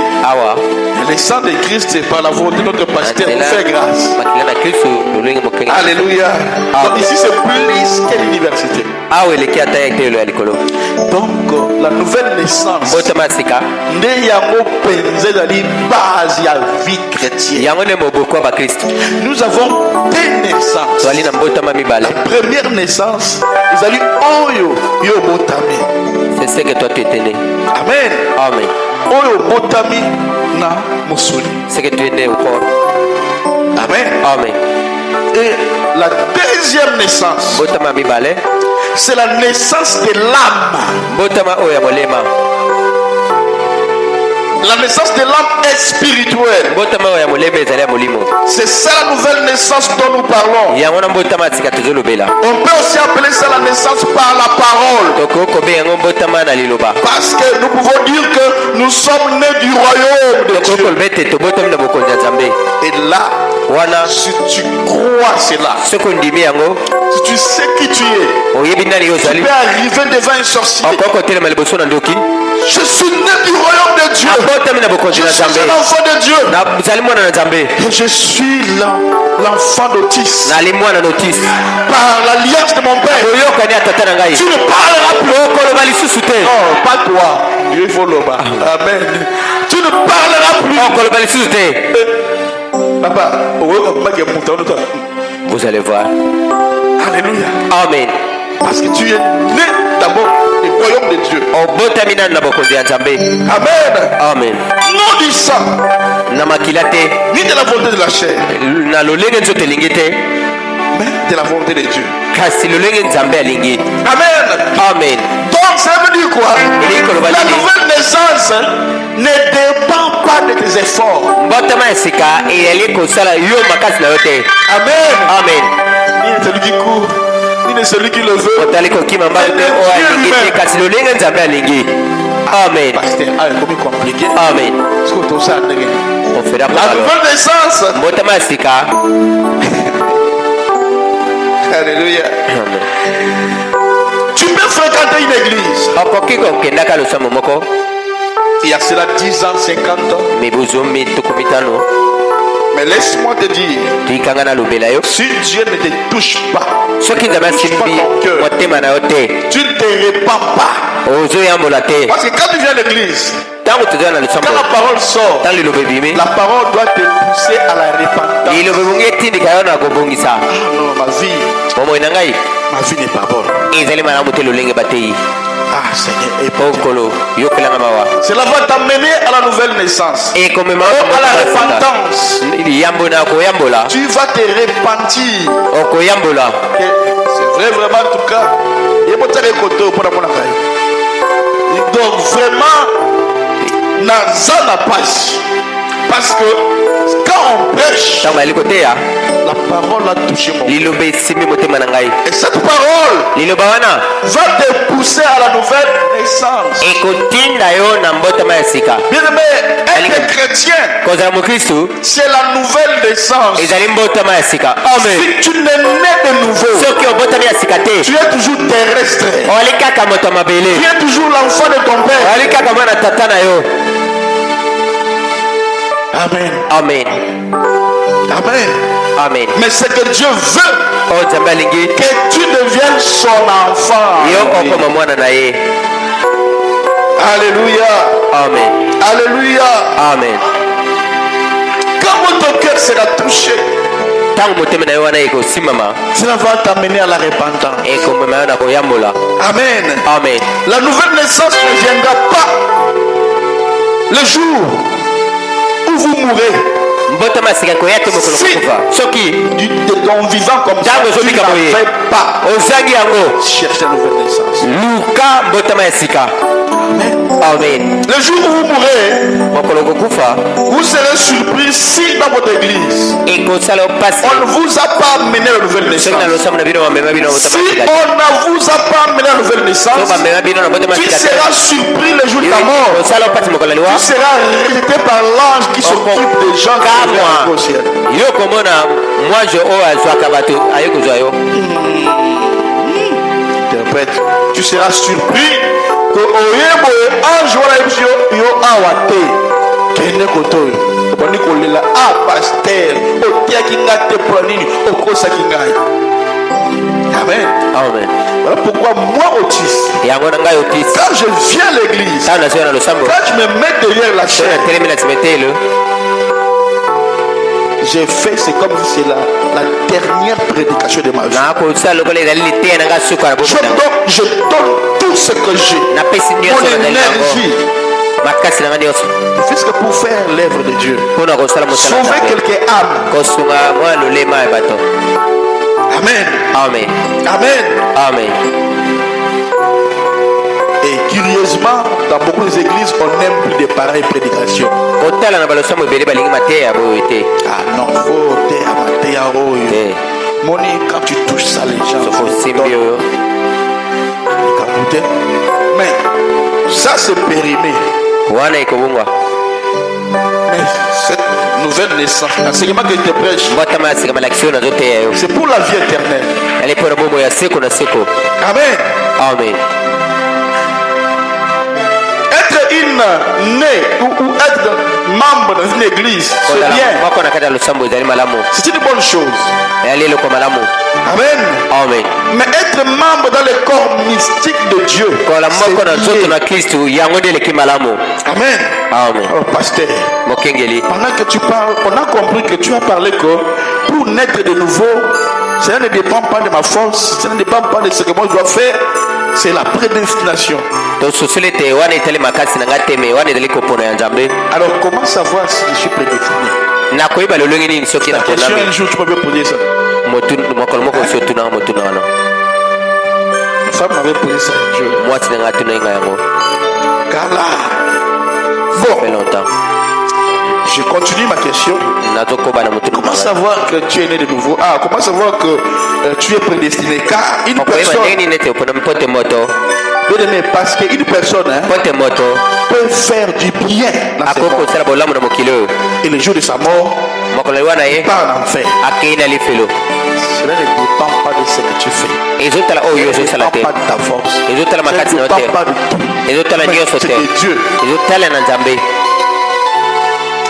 le sang de Christ, c'est par la volonté de notre pasteur pour faire grâce. Alléluia. Donc ici, c'est plus qu'une université. Donc, la nouvelle naissance, nous avons des naissances. La première naissance, c'est ce que toi tu étais né. Amen. Amen. C'est que tu es né au corps. Amen. Amen. Et la deuxième naissance, c'est la naissance de l'âme. La naissance de l'âme est spirituelle. C'est ça la nouvelle naissance dont nous parlons. On peut aussi appeler ça la naissance par la parole. Parce que nous pouvons dire que nous sommes nés du royaume de Dieu. Et là, si tu crois cela, si tu sais qui tu es, tu peux arriver devant un sorcier. Je suis né du royaume de Dieu. Je suis un enfant de Dieu. Et je suis l'enfant d'Otis. Par l'alliance de mon père. Tu ne parleras plus. Non, pas toi. Dieu faut l'oba. Amen. Tu ne parleras plus. Papa, vous allez voir. Alléluia. Amen. Parce que tu es né d'abord du royaume de Dieu. Amen. Amen. Non du sang, ni de la volonté de la chair, mais de la volonté de Dieu. Amen. Amen. Donc ça veut dire quoi? La nouvelle naissance ne dépend pas de tes efforts. Amen. Amen. Ni de celui qui court, ni de celui qui le veut. Amen. Pasteur, c'est compliqué. Amen. On fera la nouvelle naissance. Alléluia. Amen. Tu peux fréquenter une église. Il y a cela 10 ans, 50 ans. Mais laisse-moi te dire, si Dieu ne te touche pas, tu ne te répands pas. Parce que quand tu viens à l'église, quand la parole sort, la parole doit te pousser à la repentance. Ah non, ma vie n'est pas bonne. Ah Seigneur, cela va t'amener à la nouvelle naissance, à la repentance. Tu vas te repentir. C'est vrai vraiment en tout cas. Donc vraiment, Naza n'a pas. Parce que quand on prêche, la La parole a touché mon cœur. liloba esimi motema na ngai. Et cette parole Liloba wana va te pousser à la nouvelle naissance. ekotinda yo na mbotama ya sika. Bien-aimé, être chrétien, kozala mokristu c'est la nouvelle naissance. ezali mbotama ya sika. Amen. Si tu n'es né de nouveau, soki obotami ya sika te tu es toujours terrestre. ozali kaka moto ya mabele, Tu es toujours l'enfant de ton père. ozali kaka mwana tata na yo. Amen. Amen. Amen. Amen. Mais ce que Dieu veut, oyo nzambe alingi que tu deviennes son enfant. yo okoma mwana na ye. Alléluia. Amen. Alléluia. Amen. Quand ton cœur sera touché, ntango motema na yo wana ekosimama cela va t'amener à la repentance. ekomema yo na koyambola. Amen. Amen. La nouvelle naissance ne viendra pas le jour où vous mourrez. mbotama ya sika koya te mokolo kokufa. soki De ton vivant comme ça, ntango tu ozobika boye n'avais pas ozangi yango, cherché la nouvelle naissance. luka mbotama ya sika. Amen. Le jour où vous mourrez, mokolo kokufa vous serez surpris si dans votre église, ekosala opasi on ne vous a pas amené la nouvelle soki na naissance. losambo na bino bamema bino na Si mbotama ya sika te. on ne vous a pas amené la nouvelle so naissance, bamema bino na mbotama ya tu sika te, seras surpris le jour de ta mort. osala opasi mokolo ya liwa. Tu seras rejeté par l'ange qui s'occupe des gens qui vont au ciel. yo komona mwajo oyo azwaka bato aye kozwa yo. Interprète, tu seras surpris que oyebo ange wana yebiso yo awa te kende kotoyo obandi kolela pasteur otiaki nga te mpo nini okosaki ngai. Amen. Amen. Voilà pourquoi moi autiste, yango na ngai otisi quand je viens à l'église, ntango nazoya na losambo quand je me mets derrière la so chaîne, natelemi na nsima etelo j'ai fait, c'est comme si c'est la dernière prédication de ma vie. nakosala lokola ezali liteya na ngai suka na bomo Je donne tout ce que j'ai, napesi mon nyonso nazali nango énergie, makasi na ngai nyonso puisque pour faire l'œuvre de Dieu, mpona kosala mosala sauver nzambe quelques âmes. kosunga mwa lolema ya bato. Amen. Amen. Amen. Amen. Et curieusement, dans beaucoup d'églises, on n'aime plus de pareilles prédications. kotala na balosambo ebele balingi mateya boyo te. Ah non, faut te amater à oyo. te Moni, quand tu touches ça, les gens soko osimbi oyo capoter. Mais ça, c'est périmé. wana ekobungwa. Mais cette nouvelle naissance, l'enseignement que je te prêche, mbotama ya sika malakisi oyo nazoteya yo c'est pour la vie éternelle. yali mpona bomo ya seko na seko. Amen. Amen. Être une née ou être membre dans une église, c'est kozala bien. moko na kati ya losambo ezali malamu, C'est une bonne chose. yali eloko malamu. Amen. Amen. Mais être membre dans le corps mystique de Dieu, kola moko na c'est nzoto bien. na kristu yango nde eleki malamu. Amen. Amen. Alors, pasteur, mokengeli pendant que tu parles, on a compris que tu as parlé que pour naître de nouveau, cela ne dépend pas de ma force, cela ne dépend pas de ce que moi je dois faire, c'est la prédestination. tosusuli ete wana etali makasi na ngai te me wana ezali kopona ya nzambe. Alors, comment savoir si je suis prédestiné? nakoyeba lolenge nini soki La question, naponami un jour, tu peux me poser ça. mokolo moko osi otunanga motuna wana Ma femme m'avait posé ça un jour. mwasi na ngai atuna nga yango Kala. fait Bon, longtemps. je continue ma question. nazokoba na motuna Comment savoir que tu es né de nouveau? Ah, comment savoir que tu es prédestiné? Car une okoyeba personne, ndenge nini ete oponami mpo te moto bien aimé, parce qu'une personne mpo te moto peut faire du bien dans ses akoki morts. kosala bolamu na mokili oyo Et le jour de sa mort, mokolo liwa na ye part en enfer. akei na lifelo. Cela ne dépend pas de ce que tu fais. ezotala oyo Cela ne ezosala dépend te, pas de ta force. ezotala Cela makasi ne na yo dépend te, pas de tout. ezotala Mais nyonso c'est te, de Dieu. ezotala na nzambe.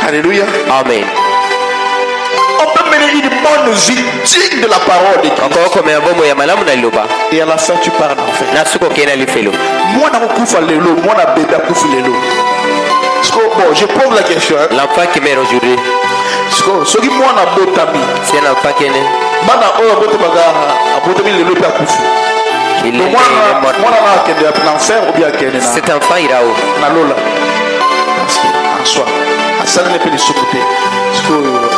Alléluia. Amen. On peut mener une bonne vie digne de la parole de Dieu. okokomela bomo ya malamu na liloba Et à la fin, tu pars en enfer. na suki okei na lifelo. Moi, dans mon coup, lelo, moi, dans bébé, coup, lelo. Parce que, bon, je pose la question. Hein. l'enfant qui meurt aujourd'hui Parce que, ce qui moi, dans botami, si un enfant qui est né bana oyo botami lelo pe akufi. il Donc, est moi, mort. moi, akende na enfer ou bien akende Cet enfant ira où? na lola. Parce que, en soi, asali ne peut les soukuter. Parce que,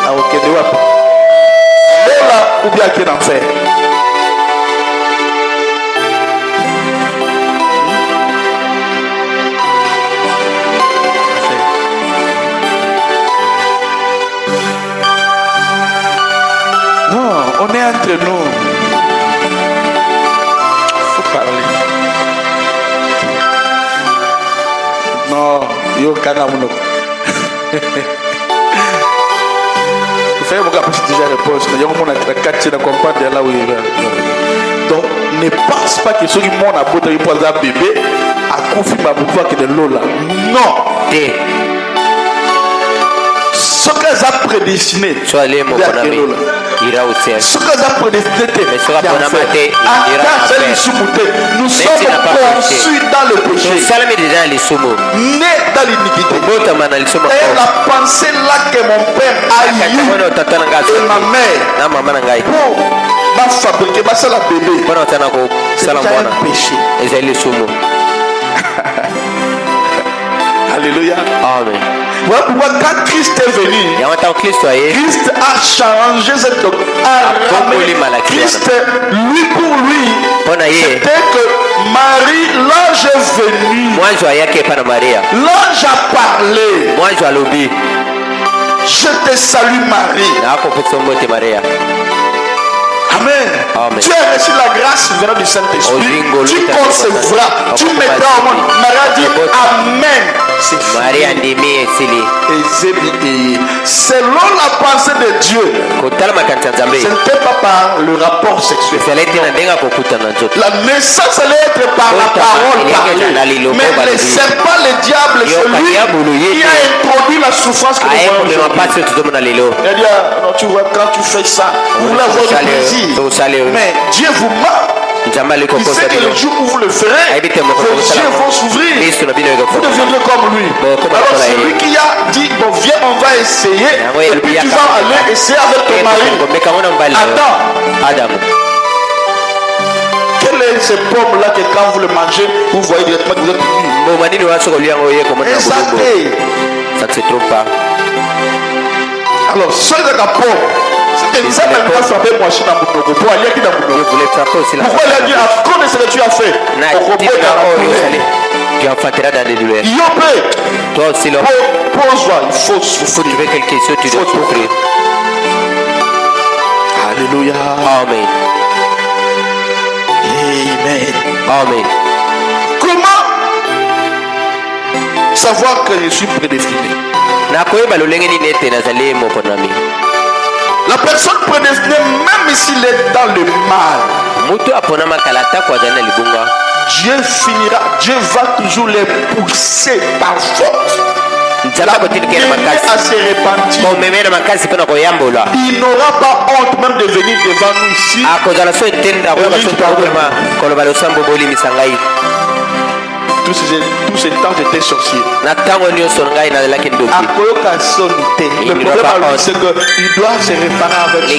akende wapi. Lola ou bien akende na enfer. On est entre nous. Faut parler. Non, yo kana muno. Vous faites mon gars déjà réponse. Mais il y a un monde à 4 de comprendre là où il va. Donc ne pense pas que ceux qui m'ont apporté pour un bébé a confié ma bouche que de l'eau là. Non. Ce que ça prédestiné. Soit les mots qu'on a mis. Ira au ciel. Ce que ça prédestiné. Mais ce qu'on a maté, ira en fait. Nous sommes conçus dans le péché. Nous sommes déjà les soumos. Nés dans l'iniquité. Et la pensée là que mon père a eu et ma mère pour ma fabriquer ma salle à bébé. C'est déjà un péché. Alléluia. Amen. Voilà pourquoi quand Christ est venu, Christ a changé cette Christ, lui pour lui, c'était que Marie, l'ange est venu. L'ange a parlé. Je te salue Marie. Amen. Tu as reçu la grâce venant du Saint-Esprit. Tu concevras. Tu mettras au monde. Marie a dit Amen. C'est fini. Selon la pensée de Dieu, ce n'était pas par le rapport sexuel. La naissance allait être par la parole parlée. Mais le serpent, le diable, celui qui a introduit la souffrance que nous voyons aujourd'hui. Il a dit, non, tu vois, quand tu fais ça, vous voulez avoir du plaisir. Mais Dieu vous ment. Il sait que le jour où vous le ferez, vos yeux vont s'ouvrir. Vous deviendrez comme lui. Alors celui qui a dit, bon viens, on va essayer. Et puis tu vas aller essayer avec ton mari. Adam. Quelles sont ces pommes-là que quand vous le mangez, vous voyez directement que vous êtes nus? Ça ne se trouve pas. Alors, ce n'est pas pomme. Ça n'a pas frappé moi chez Nabucodonosor. Pourquoi il a dit à cause de ce que tu as fait? Tu enfanteras dans des douleurs. Toi aussi, l'homme. Pose-toi, il faut trouver quelque chose, tu dois souffrir. Alléluia. Amen. Amen. Amen. Comment savoir que je suis prédestiné? La personne prédestinée, même s'il est dans le mal, Dieu finira, Dieu va toujours les pousser par force. La vérité à se repentir. Il n'aura pas honte même de venir devant nous ici. Tous ces temps j'étais sorcier. Le problème c'est qu'il doit se réparer avec son.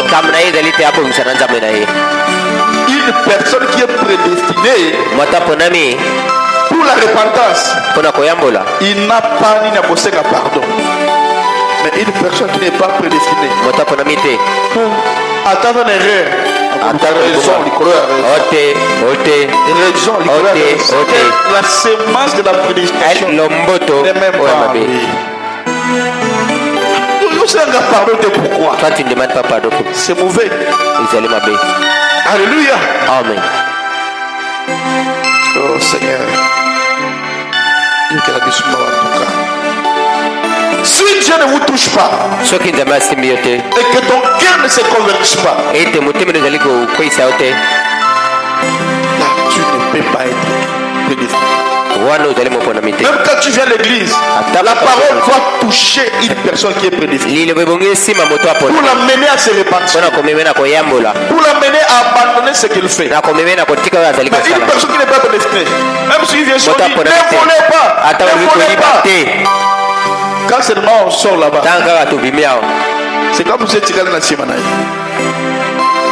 Une personne qui est prédestinée pour la repentance, il n'a pas ni n'importe quel pardon. Mais une personne qui n'est pas prédestinée, attends une erreur. La sémence de la prédication n'est même pas. Pardon, pourquoi? Toi, tu ne demandes pas pardon. C'est mauvais. Alléluia. Amen. Oh Seigneur. Si Dieu ne vous touche pas et que ton cœur ne se convertisse pas, là, tu ne peux pas être prédestiné. Même quand tu viens à l'église, la parole va toucher une personne qui est prédestinée pour l'amener à se repentir, pour l'amener à abandonner ce qu'il fait. Mais une personne qui n'est pas prédestinée, même s'il vient sur lui, ne volez pas, ne volez pas. Quand seulement on sort là-bas, c'est comme si tu es dans la semaine.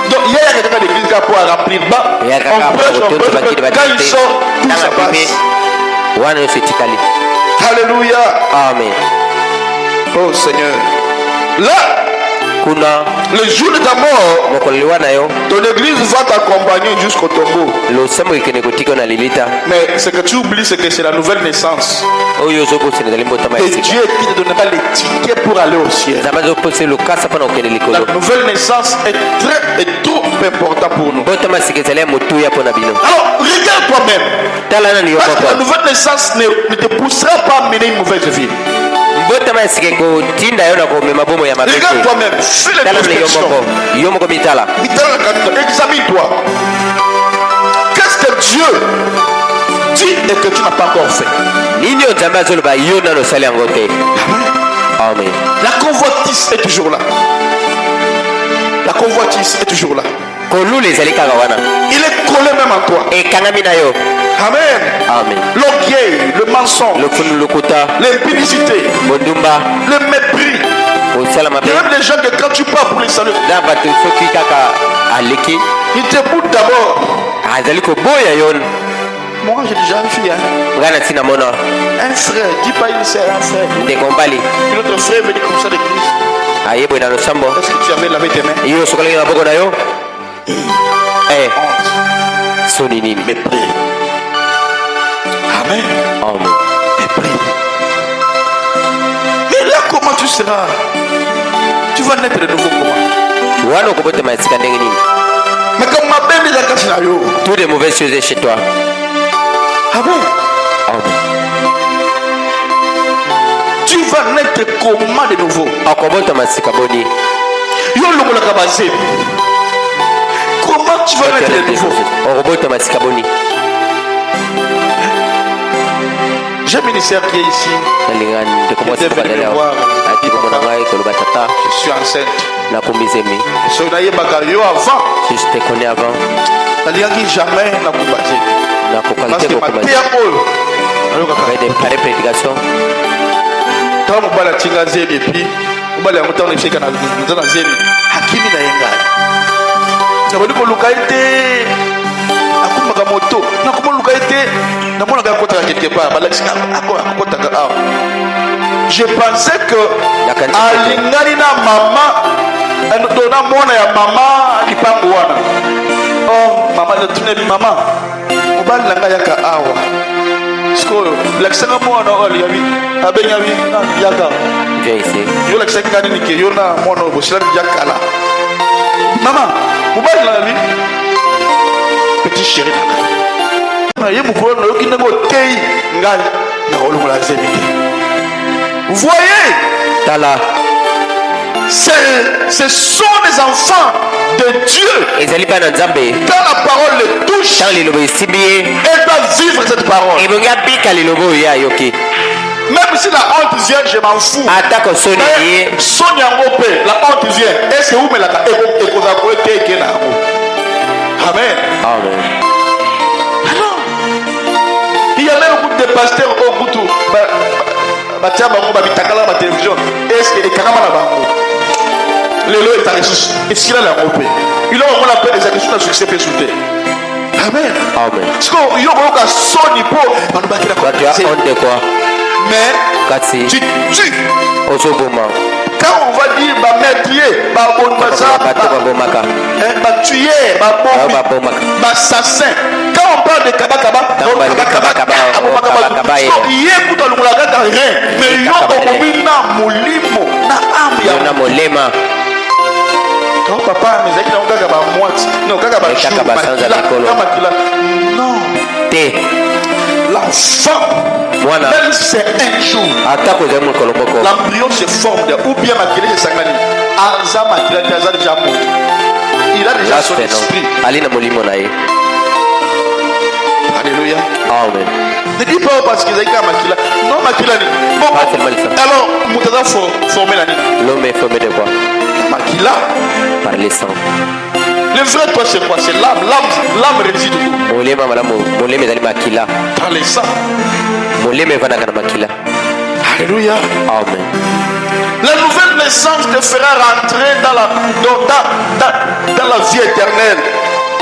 Donc il y a quelqu'un de l'église qui a pour remplir bas. On prêche, quand il sort, tout ça passe. Alléluia. Amen. Oh Seigneur. Là, kuna Le jour de ta mort, mokolo wana yo ton église va t'accompagner jusqu'au tombeau. losambo ekende kotika na lilita Mais ce que tu oublies, c'est que c'est la nouvelle naissance. oyo ozobosana ezali mbotama ya Et sika Dieu qui te donnera les tickets pour aller au ciel. nzambe azopesa lokasa mpona kokende La likolo nouvelle naissance est trop important pour nous. mbotama ya sika ezali ya motuya mpona bino Alors, regarde toi-même. tala nani yo Parce que la moko nouvelle naissance ne te poussera pas à mener une mauvaise vie. mbotama ya sika ekotinda yo na komema bomo ya mabe Regarde te toi-même. Fais tala nani yo l'introspection. moko yo moko mitala Examine-toi. Qu'est-ce que Dieu dit et que tu n'as pas encore fait? nini oyo nzambe azoloba yo nano osali yango te amen La convoitise est toujours là. La convoitise est toujours là. kolula ezali kaka wana Il est collé même en toi. ekangami na yo Amen. amen L'orgueil, le mensonge, lofunu lokuta l'impudicité, bondumba le mépris. kosala Il mabe y a même des gens que quand tu pars pour les saluer, na bato soki kaka aleki ils te boutent d'abord. azali koboya yo Moi, j'ai déjà une fille, hein. ngai na ntina mona Un frère. Dis pas une sœur, un frère. ndeko mbali Puis notre frère venait comme ça d'église. ayeboye na losambo Est-ce que tu avais lavé tes mains? yo osokolaki na boko na yo Honte, soni nini mépris. Amen. amen Mépris. Mais là, comment tu seras? Tu vas naître de nouveau comment? wana okobotema esika ndenge nini Mais comme ma belle est dans le scénario. tout de mauvaises choses est chez toi Amen. amen Tu vas naître comment de nouveau? akobotama sika boni Yo longolaka bazemi. Comment tu vas naître de nouveau? okobotama sika boni J'ai un ministère qui est ici. nalingani ndeko mwasi kobandala ati komona ngai koloba tata Je suis enceinte. nakombizemi So nayebaka yo avant. si je te connais avant nalingaki jamais nakobaze. nakokaki Parce te que kokoma mateya oyo nalokaka avec des pareilles prédications ntango mobali atinga zemi epuis mobali yango ntango nefika nza na zemi akimi na ye ngai nabali koluka ye te akumaka moto nakomoluka ye te namonaka akotaka quelque part balakisika akotaka awa je pensais que alingani na mama na mwana ya mama lipango wana mama natunebi mama mobali na ngai yaka awa sikoyo lakisanga mwana oyo aliyabi abenyabi yaka yo lakisaki nga nini ke yo na mwana oyo bosilami ya kala mama mobali na yabi petit chéri na ngai ye mokolo nayoki ndenge otei ngai nakolongola zemi te voyez tala ce sont des enfants de Dieu. ezali bana nzambe Quand la parole le touche, ntango liloba esimbi ye elle doit vivre cette parole. ebongi abika liloba oyo ye ayoki Même si la honte vient, je m'en fous. atako soni ye Mais Sonia Ngopé, la honte vient. Est-ce que vous me la Amen. amen Alors, il y a même beaucoup de pasteurs au Boutou. Batia bango babitakala ba télévision. Est-ce que ekakama na bango? Lelo est à ressource. Est-ce qu'il a la Ngopé? Il a on appelle des actions de succès peut sauter. Amen. amen Parce que yo boka soni po banobaki na bato ya honte kwa mais kasi tu tues. ozoboma Quand on va dire ba meurtrier, ba bonmaza, bato babomaka ba tueur, ba bombi, babomaka ba assassin. Quand on parle de kabakaba, Quand on parle de kabakaba, il est pour le moulaga dans rien. Mais yo okomi na molimo, na âme ya yona molema Quand papa maisaki na kaka ba moite, non kaka ba chou, kaka basanza likolo. non. te L'enfant, mwana même si c'est un jour, atako ezali mokolo moko l'embryon se forme de, ou bien makila se sangani. Aza makila te aza déjà mort. Il a déjà son esprit. ali na molimo na ye Alléluia. amen Ne dis pas parce qu'ils ont makila. Non makila ni. Bon. Pas seulement ça. Alors, mutaza formé la nini. l'homme est formé de quoi Makila. par les sangs Le vrai toi c'est quoi? C'est l'âme. L'âme réside où? molema malamu molema ezali makila Dans les sangs. molema evandaka na makila Alléluia. amen La nouvelle naissance te fera rentrer dans la vie éternelle.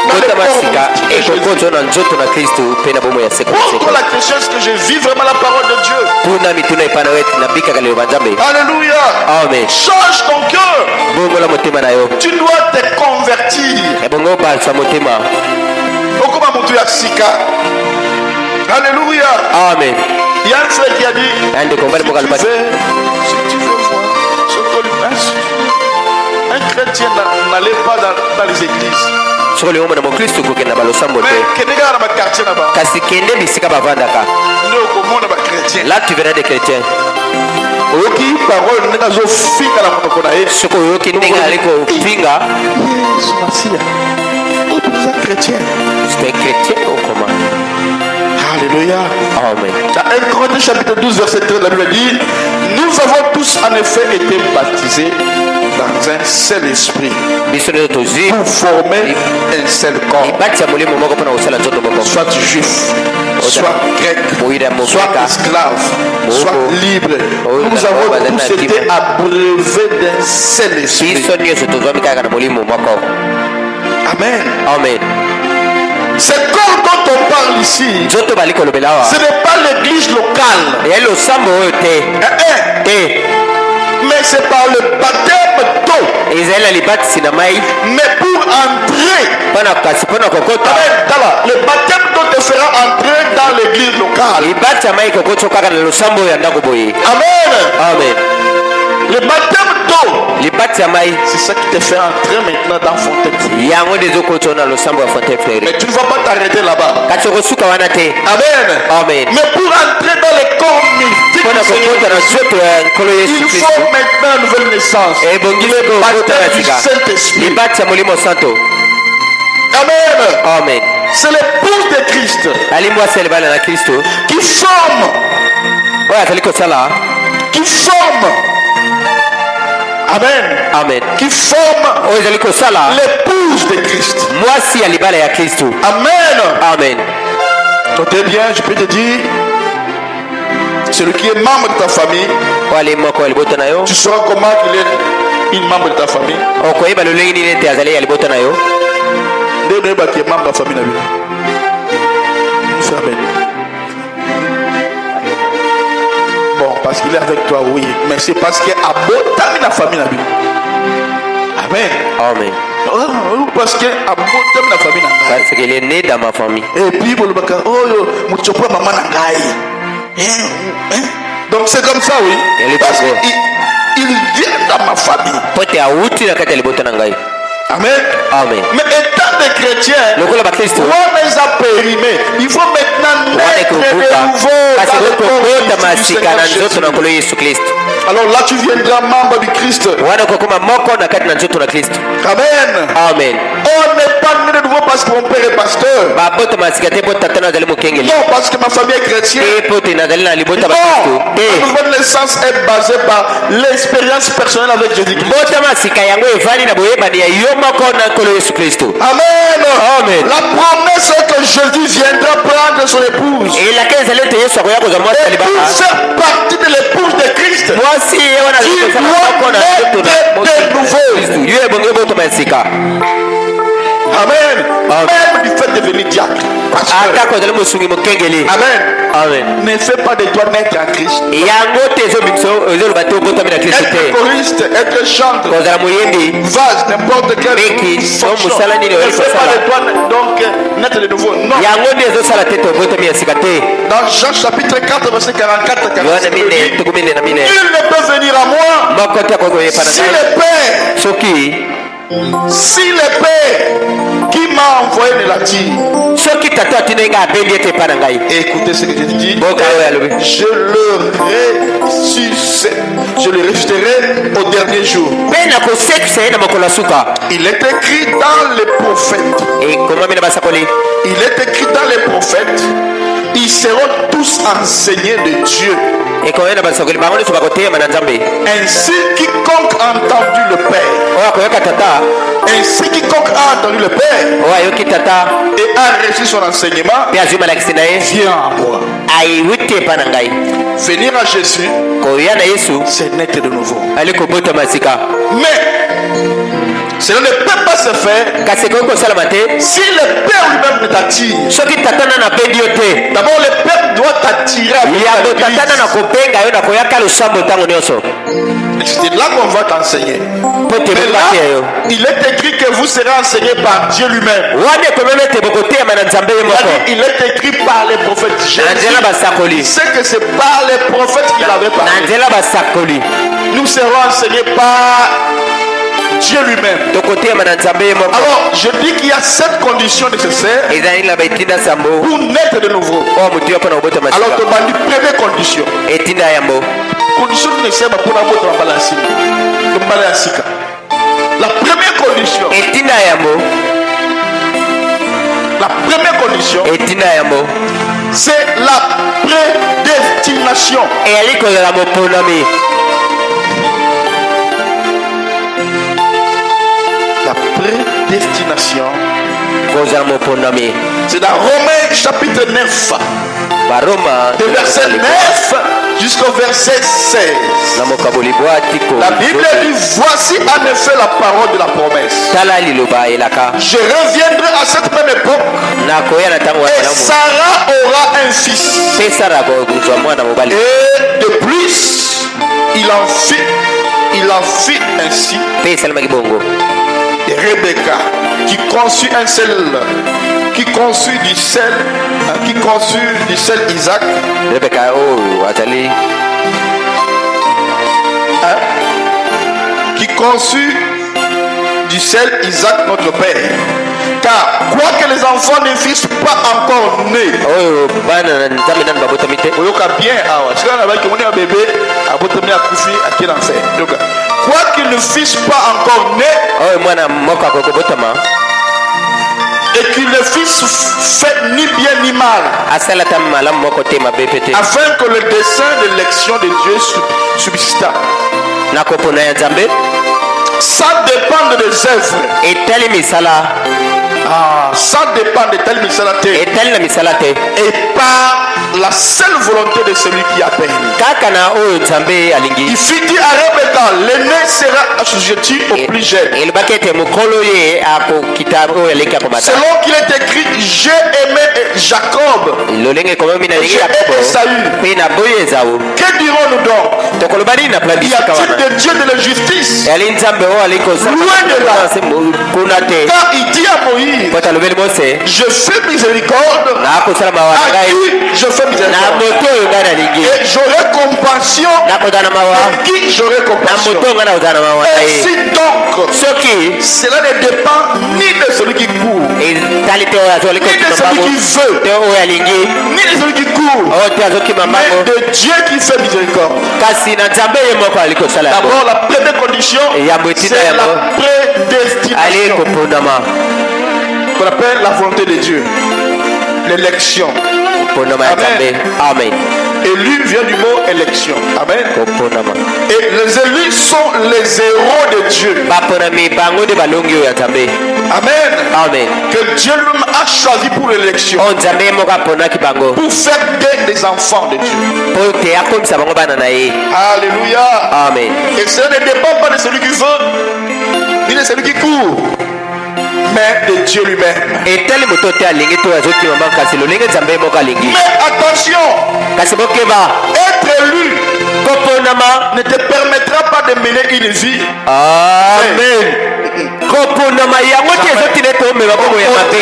Dans le kotama corps sika de Jésus. ekokozo na nzoto na kristu mpe na bomo ya seko na Pose-toi seko la question, est-ce que je vis vraiment la parole de Dieu? tuna mituna epai Alléluia. Amen. Change ton cœur. Tu dois te convertir. Alléluia. Amen. Il y a un frère qui a dit, si tu veux voir ce que un chrétien n'allait pas dans les églises. Mais là tu verras des chrétiens. C'est un chrétien ou comment? Alléluia. Amen. Dans 1 Corinthiens chapitre 12 verset 13, la Bible dit, nous avons tous en effet été baptisés dans un seul esprit pour former un seul corps. Soit juif, soit grec, soit esclave, soit libre. Nous avons tous été abreuvés d'un seul esprit. Amen. Amen. Ce corps dont on parle ici, ce n'est pas l'église locale. Mais c'est par le baptême d'eau. Mais pour entrer, le baptême d'eau te fera entrer dans l'église locale. Amen. Amen. Le baptême d'eau, c'est ça qui te fait entrer maintenant dans Fontaine. Mais tu ne vas pas t'arrêter là-bas. Amen. Amen. Mais pour entrer dans les corps mystiques, il faut maintenant une nouvelle naissance. Le baptême du Saint-Esprit. Amen. Amen. C'est l'épouse de Christ qui forme. Qui forme. Amen. Amen. Qui forme l'épouse de Christ. Amen. Amen. Notez bien, je peux te dire, celui qui est membre de ta famille, tu sauras comment il est une membre de ta famille. Qui est membre de ta famille. Amen. Bon, parce qu'il est avec toi, oui. Mais c'est parce qu'il est abondant la famille. Amen. Amen. Parce qu'il est abondant la famille. Parce qu'il est né dans ma famille. Et puis, donc c'est comme ça, oui. Parce il vient dans ma famille. Amen. Amen. Mais étant des chrétiens, on les a périmés. Il faut maintenant naître de nouveau dans le corps du Seigneur Jésus. Alors là, tu viendras membre du Christ. Amen. Amen. On n'est pas né de nouveau parce que mon père est pasteur. Non, parce que ma famille est chrétienne. Non, la nouvelle naissance est basée par l'expérience personnelle avec Jésus-Christ. Amen. Amen. La promesse est que Jésus viendra prendre son épouse. Et pour faire partie de l'épouse de Christ, tu dois naître de nouveau. Amen. Même du fait de devenir diacre. Amen. Amen. Ne fais pas de toi naître en Christ. Être choriste, être chanteur, vase, n'importe quelle fonction. Ne fais pas de toi donc naître de nouveau. Non. Dans Jean chapitre 4 verset 44, 45, nul ne peut venir à moi si le Père qui m'a envoyé ne l'attire. Écoutez ce que je dis. Je le ressusciterai au dernier jour. Il est écrit dans les prophètes. Il est écrit dans les prophètes. Ils seront tous enseignés de Dieu. Ainsi quiconque a entendu le Père. Ainsi quiconque a entendu le Père et a reçu son enseignement vient à moi. Venir à Jésus, c'est naître de nouveau. Mais Cela ne peut pas se faire kasi ekoki kosalama te si le Père lui-même ne t'attire. soki tatana nabendi yo te. D'abord, le Père doit t'attirer avec yambo l'église. tatana na kobenga yo na koyaka losambo ntango nyonso Et c'est là qu'on va t'enseigner. po te Mais là, bokate yo il est écrit que vous serez enseignés par Dieu lui-même. wana ekomemi ete bokoteyama na nzambe ye moko Il est écrit par les prophètes. na Jésus nzela basakoli sait que c'est par les prophètes qu'il avait na parlé. nzela basakoli Nous serons enseignés par Dieu lui-même. tokoteyama na nzambe ye moko. Alors, je dis qu'il y a 7 conditions nécessaires ezali na baetinda sambo pour naître de nouveau. oyo motu yo mpo na kobota Alors, masika tu dis première condition. etinda yambo Condition nécessaire pour la boîte de la sika. La première condition. etinda yambo La première condition, etinda yambo c'est la prédestination. eyali kozala moponami La prédestination, kozala moponami c'est dans Romains chapitre 9, baroma de verset 9 jusqu'au verset 16. na mokaboli bwatiko La Bible dit, voici en effet la parole de la promesse. tala liloba elaka Je reviendrai à cette même époque nakoya na ntango et wana Sarah aura un fils. mpe sara kozwa mwana mobali Et de plus, il en fit ainsi mpe esalamaki bongo de Rebecca qui conçut du sel Isaac, rebeka oyo azali qui conçut du sel Isaac notre père. Car quoique les enfants ne fussent pas encore nés, oyo bana na nzambe nani babotami te oyoka bien awa sika na baki moni ya bébé abotami akufi akie na nse yoka quoiqu'ils ne fussent pas encore nés oyo mwana moko akoki kobotama et qu'ils ne fussent fait ni bien ni mal, asalata malamu moko te mabe mpe te afin que le dessein de l'élection de Dieu subsista, na kopona ya nzambe sans dépendre des œuvres. etali misala Sans dépendre de telle misala te, etali na misala te et par la seule volonté de celui qui appelle. kaka na oyo nzambe Il alingi fit dire à Rebecca, l'aîné sera assujetti au plus jeune. elobaki ete mokolo ye akokita oyo aleki akomata Selon qu'il est écrit, j'ai aimé Jacob, lolenge ekomami na lingi j'ai yakobo aimé Esaü. mpe na boyi ezao Que dirons-nous donc? tokoloba nini na plan Y bisika wana a-t-il de Dieu de la justice? yali nzambe oyo ali Loin de là. kuna te Car il dit à Moïse, po talobeli mose je fais miséricorde nakosala mawa na à ngai qui je fais na miséricorde. moto oyo ngai nalingi Et j'aurai compassion nakozala na mawa à qui j'aurai na compassion. moto oyo ngai nakozala na mawa na ye Ainsi donc, soki cela ne dépend ni de celui qui court, etali te oyo azoli ni de kokima celui mbango qui veut, te oyo alingi ni de celui qui court, oyo te azokima mais mbango de Dieu qui fait miséricorde. kasi na nzambe ye moko ali kosala yango D'abord, la première condition, Yambo etina c'est yambo. la ali prédestination. kopondama Qu'on appelle la volonté de Dieu. L'élection. kopondama ya nzambe amen Élu vient du mot élection. Amen. kopondama Et les élus sont les héros de Dieu. baponami bango nde balongi oyo ya nzambe Amen. amen Que Dieu lui-même a choisi pour l'élection. oyo nzambe ye moko aponaki bango Pour faire des enfants de Dieu. mpo te akomisa bango bana na ye Alléluia. amen Et cela ne dépend pas de celui qui veut, ni de celui qui court, mais de Dieu lui-même. etali moto te alingi to azokima mbango kasi lolenge nzambe ye moko alingi Mais attention, kasi bokeba être élu kopondama ne te permettra pas de mener une vie. amen kopondama yango te ezotina ete omema bongo ya mabe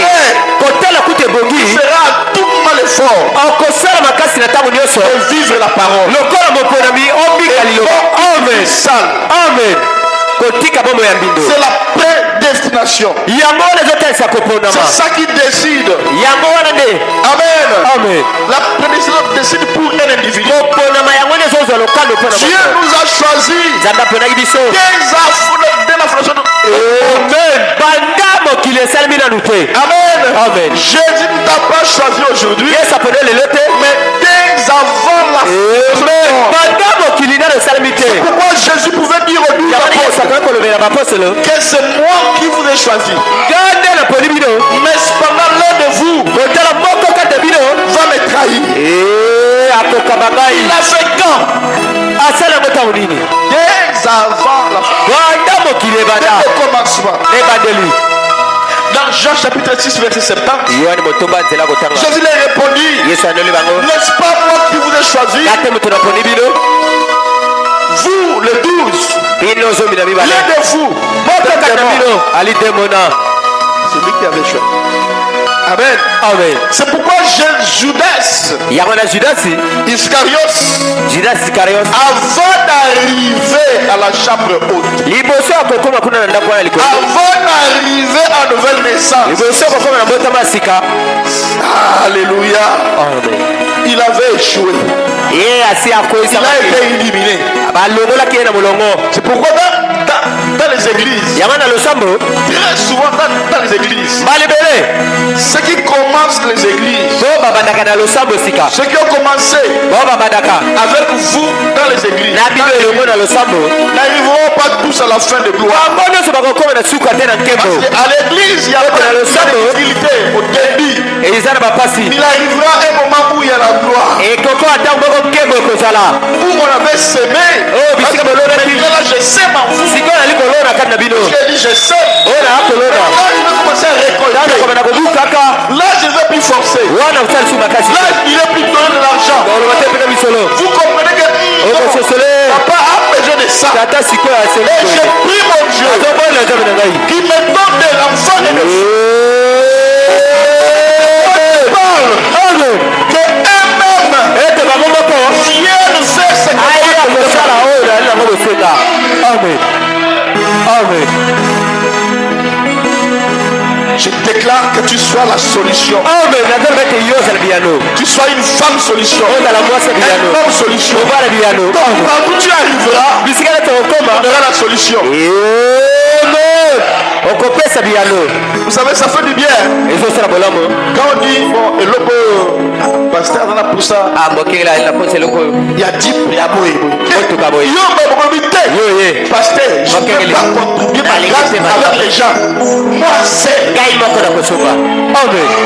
kotala kuta Tu ebongi feras tout mal effort okosala makasi na ntango nyonso de vivre la parole. lokola moponami obika liloba amen Sale. amen kotika bomoi ya mbindo C'est la prédestination. yango wana ezotalisa kopondama C'est ça qui décide. yango wana nde Amen. amen La prédestination décide pour un individu. kopondama yango nde ezozwa lokando mpo na Dieu moto nous a choisis nzambe aponaki biso dès la fondation. amen banda mokili esalemi nanu te Amen. amen Jésus ne t'a pas choisi aujourd'hui, yesu apone lelo te mais dès avant la amen fondation. banda mokili nano esalemi te Pourquoi Jésus pouvait dire aux douze yango nde yesu apôtres akoki kolobela bapostolo que c'est moi qui vous ai choisi, ngai nde naponi bino mais cependant l'un de vous kotala moko kata bino va me trahir. akokaba ngai Il a fait quand? asala yango ntango nini Dès avant la fondation. banda mokili ebanda Dès le commencement. Dans Jean chapitre 6 verset 70, Jésus leur répondit, n'est-ce pas moi qui vous ai choisi? Vous, les 12, l'un de vous, c'est lui qui avait choisi. Amen. Amen. C'est pourquoi Judas Iscariot, avant d'arriver à la chambre haute, avant d'arriver à nouvelle naissance, alléluia, il avait échoué. Il a été éliminé. C'est pourquoi dans les églises, très souvent dans les églises, ceux qui commencent les églises, ceux qui ont commencé avec vous dans les églises, n'arriveront pas tous à la fin de gloire. Parce qu'à l'église, il y a des difficultés au début. Il arrivera un moment où il y a la gloire, où on avait semé. Là, je sème en vous. J'ai dit je sème. Là, je vais commencer à récolter. Là, je ne vais plus forcer. Là, il est plus donné de l'argent. Vous comprenez que papa a besoin de ça. Et j'ai pris mon Dieu qui me donne de l'enfant et de fou. Que un-même vienne faire ce que Amen. Amen. Je déclare que tu sois la solution. Amen. Tu sois une femme solution. Un homme solution. Quand tu arriveras, tu auras la solution. Vous savez, ça fait du bien. Quand on dit, bon, et le pasteur dans la poussa, il y a 10 pasteur, je ne peux pas contribuer ma grâce avec les gens. Moi, c'est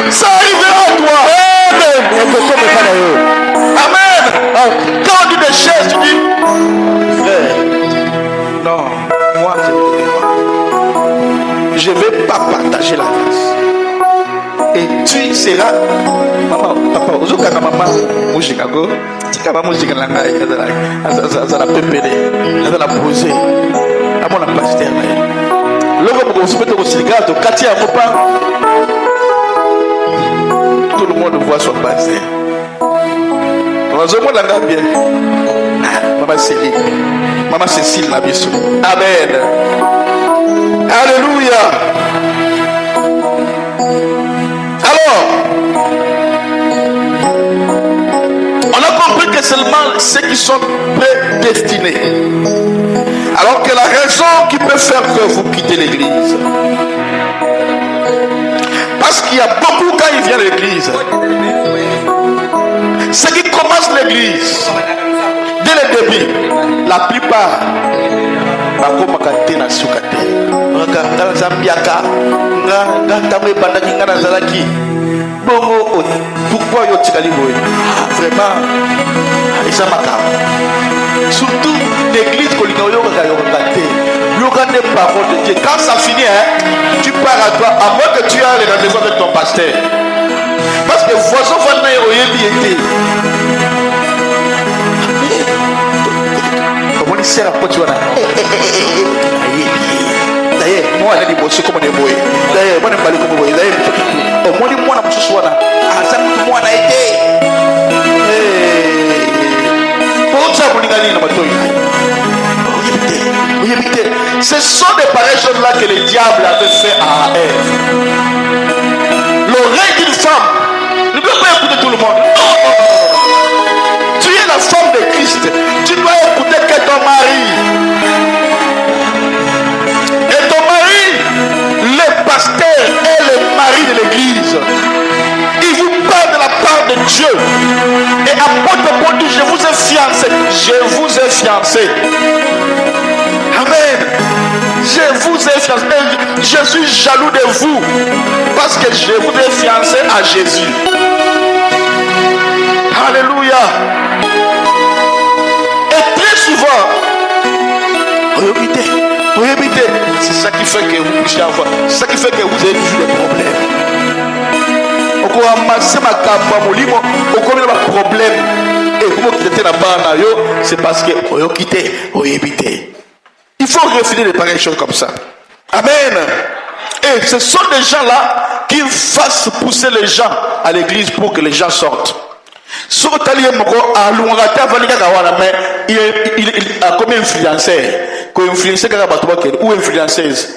ça arrivera à toi. Amen. Quand on dit des choses, tu dis, frère, non, moi, je ne vais pas partager la grâce. Et tu seras, maman, papa, ozokana maman, mujikago, tikaba mujikana ngai, azala pepele, azala poser, amona pasteur na ye. Loko moko usipete kusigato kati ya mopa. Tout le monde voit son pasteur. Ozomona nga bien. Maman Cécile na biso. Amen. Alléluia. Alors, on a compris que seulement ceux qui sont prédestinés. Alors que la raison qui peut faire que vous quittez l'église, parce qu'il y a beaucoup quand ils viennent à l'église, ceux qui commencent l'église, dès le début, la plupart, vraiment, surtout l'église des paroles de Dieu. Quand ça finit, tu pars à toi, à moins que tu aies les rendez-vous avec ton pasteur. Parce que voisin va naître au Yébi. Comment il sert à quoi tu vas d'ailleurs, moi, je suis comme des boys. D'ailleurs, moi, je suis comme des boys. D'ailleurs, moi, je suis comme ce sont des pareilles choses-là que le diable avait fait à Ève. L'oreille d'une femme ne peut pas écouter tout le monde. Non. Tu es la femme de Christ. Tu dois écouter que ton mari. Et ton mari, le pasteur est le mari de l'église. Il vous parle de la part de Dieu. Et apôtre Paul dit, je vous ai fiancé. Je vous ai fiancé. Amen. Je vous ai fiancé. Je suis jaloux de vous. Parce que je vous ai fiancé à Jésus. Alléluia. Et très souvent, regardez, c'est ça qui fait que vous puissiez avoir. C'est ça qui fait que vous avez toujours des problèmes. On peut ramasser ma camba molimo, on connaît les problèmes. Et comment quitter la barre c'est parce que on a quitté, on a évité. Il faut refuser de pareilles choses comme ça. Amen. Et ce sont des gens-là qui fassent pousser les gens à l'église pour que les gens sortent. Il a comme influenceur, ou influenceuse.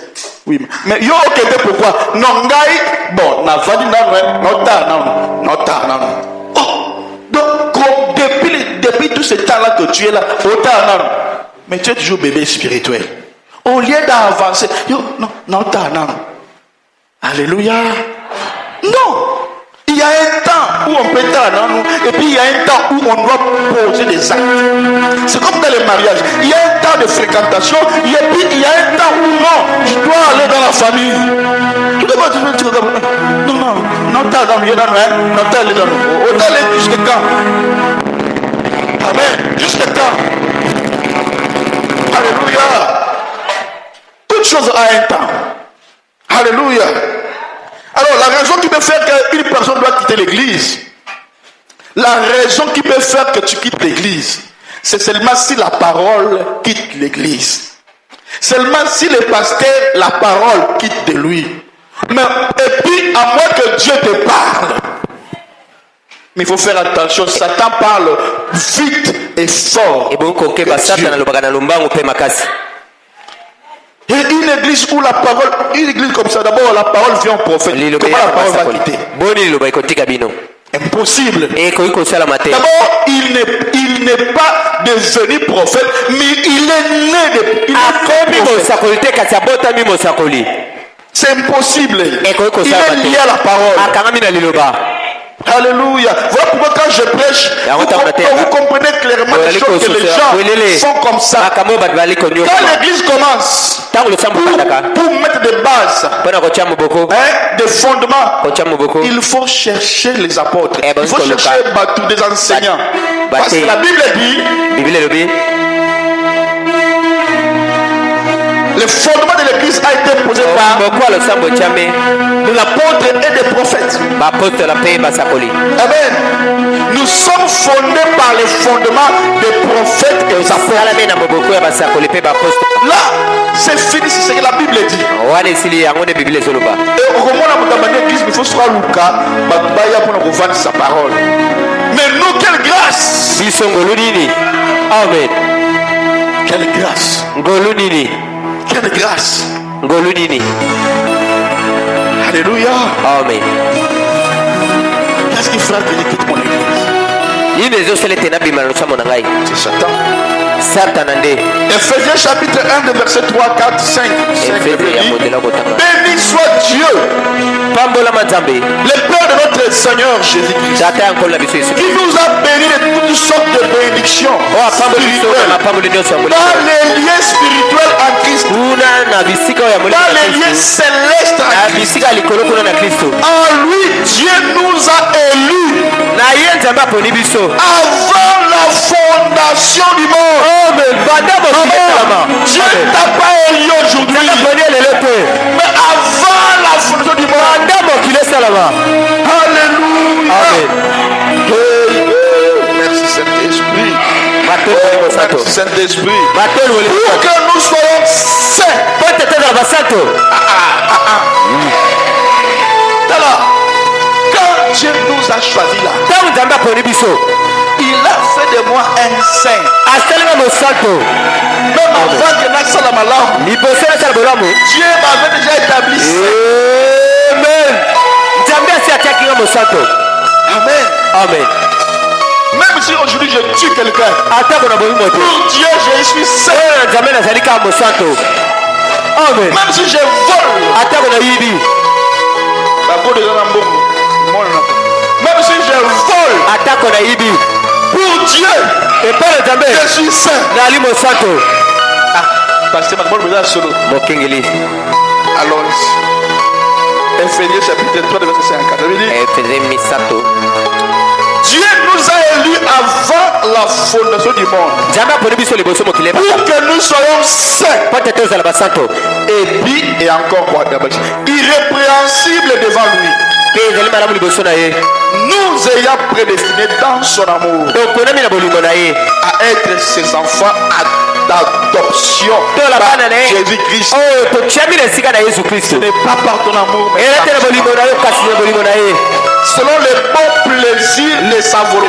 Oui, mais yo ok pourquoi? Non, bon, n'a pas dit non. Donc depuis tout ce temps-là que tu es là, mais tu es toujours bébé spirituel. Au lieu d'avancer, non. Alléluia. Non. Il y a un temps où on peut être et puis il y a un temps où on doit poser des actes. C'est comme dans les mariages. Il y a un temps de fréquentation et puis il y a un temps où non, je dois aller dans la famille. Non, jusqu'à quand? Amen. Jusqu'à quand? Alléluia. Toute chose a un temps. Alléluia. Alors, la raison qui peut faire qu'une personne doit quitter l'église, la raison qui peut faire que tu quittes l'église, c'est seulement si la parole quitte l'église. Seulement si le pasteur, la parole quitte de lui. Mais, et puis, à moins que Dieu te parle. Mais il faut faire attention, Satan parle vite et fort. Et une église où la parole, une église comme ça, d'abord la parole vient au prophète. Comment la parole va quitter? Impossible. D'abord, il n'est pas devenu prophète, mais il est né de prophète. C'est impossible. Il est lié à la parole. Alléluia. Voilà pourquoi quand je prêche, vous comprenez clairement les choses que les gens font comme ça. Quand l'église commence, pour mettre des bases, des fondements, il faut chercher les apôtres. Il faut chercher tous des enseignants. Parce que la Bible dit, le fondement de l'église a été posé par l'apôtre et des prophètes. Amen. Nous sommes fondés par les fondements des prophètes et des apôtres. Là, c'est fini, c'est ce que la Bible dit. Et au moment où l'église, il faut se faire sa parole. Mais nous, quelle grâce! Amen. Quelle grâce! Quelle grâce! Alléluia! Amen. Qu'est-ce qui fera que je quitte mon église? C'est Satan. Ephésiens chapitre 1 de verset 3, 4, 5. Béni soit Dieu, le Père de notre Seigneur Jésus-Christ, qui nous a bénis de toutes sortes de bénédictions dans les lieux spirituels en Christ, dans les lieux célestes en Christ. En lui, Dieu nous a élus avant la fondation du monde. Dieu ne t'a pas élu aujourd'hui, mais avant la fondation du monde. Alléluia. Merci Saint-Esprit. Merci Saint-Esprit. Pour que nous soyons saints. Alors, quand Dieu nous a choisis là, il a fait de moi un saint. Même avant que Naxa la malam, Dieu m'avait déjà établi saint. Amen. Même si aujourd'hui je tue quelqu'un, pour Dieu je suis saint. Même si je vole, même si je vole, pour Dieu, je suis saint. Pasteur Macbol vous a solo. Alors, Ephésiens chapitre 3 verset 54. Dieu nous a élus avant la fondation du monde pour que nous soyons saints et puis et encore quoi, irrépréhensibles devant lui, nous ayant prédestinés dans son amour à être ses enfants d'adoption par Jésus-Christ. Ce n'est pas par ton amour, mais selon les bons plaisirs, les savoureux.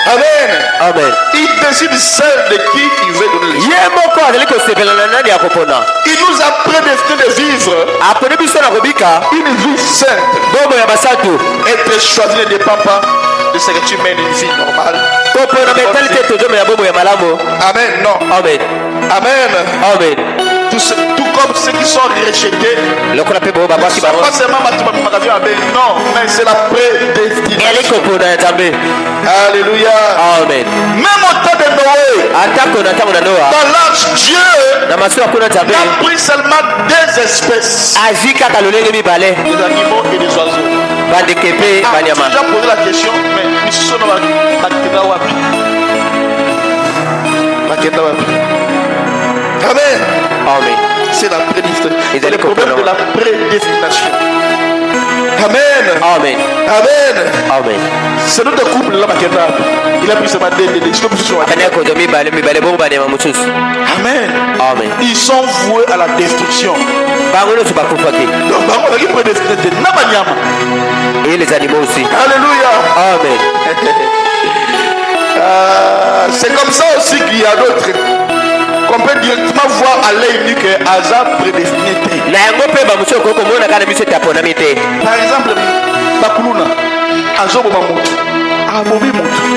Amen. Amen. Il décide seul de qui il veut donner les choses. Il nous a prédestinés de vivre une vie sainte. Être choisi ne dépend pas de ce que tu mènes une vie normale. Amen. Non. Amen. Amen. Amen. Tout comme ceux qui sont rejetés. Pas seulement non, mais c'est la prédestination. Alléluia. Amen. Même au temps de Noé, dans l'arche, Dieu n'a pris seulement deux espèces, des animaux et des oiseaux. J'ai déjà posé la question, mais ici on va Amen. Amen. C'est la prédestination. C'est le problème de la prédestination. Amen. Amen. Amen. Amen. C'est notre couple là, il a pris ce matin Amen. Amen. Ils sont voués à la destruction. Donc, il prédestiné. Et les animaux aussi. Alléluia. Amen. C'est comme ça aussi qu'il y a d'autres qu'on peut directement voir à l'œil nu que hasard prédestiné. Par exemple, Bakuluna, Azobo Mamout, Abobi Moutou,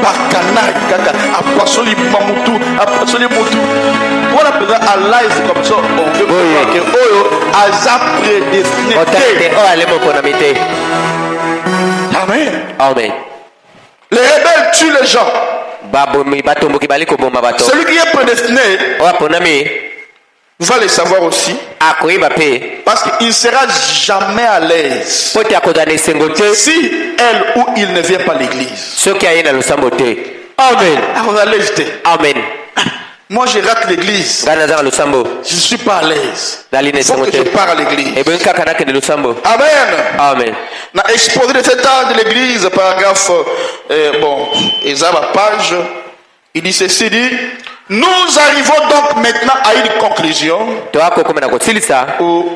Bakana, Kaka, Aposoli Mamoutou, Aposoli Moutou. Voilà, à l'aise, c'est comme ça, on veut voir que Oyo, hasard prédestiné. Amen. Amen. Les rebelles tuent les gens. Celui qui est prédestiné va le savoir aussi, parce qu'il ne sera jamais à l'aise si elle ou il ne vient pas à l'église. Amen. Amen. Moi je rate l'église, je ne suis pas à l'aise. Il faut que je pars à l'église. Amen. Amen. Dans l'exposé de cet âge de l'église, paragraphe page, il dit ceci, dit, nous arrivons donc maintenant à une conclusion où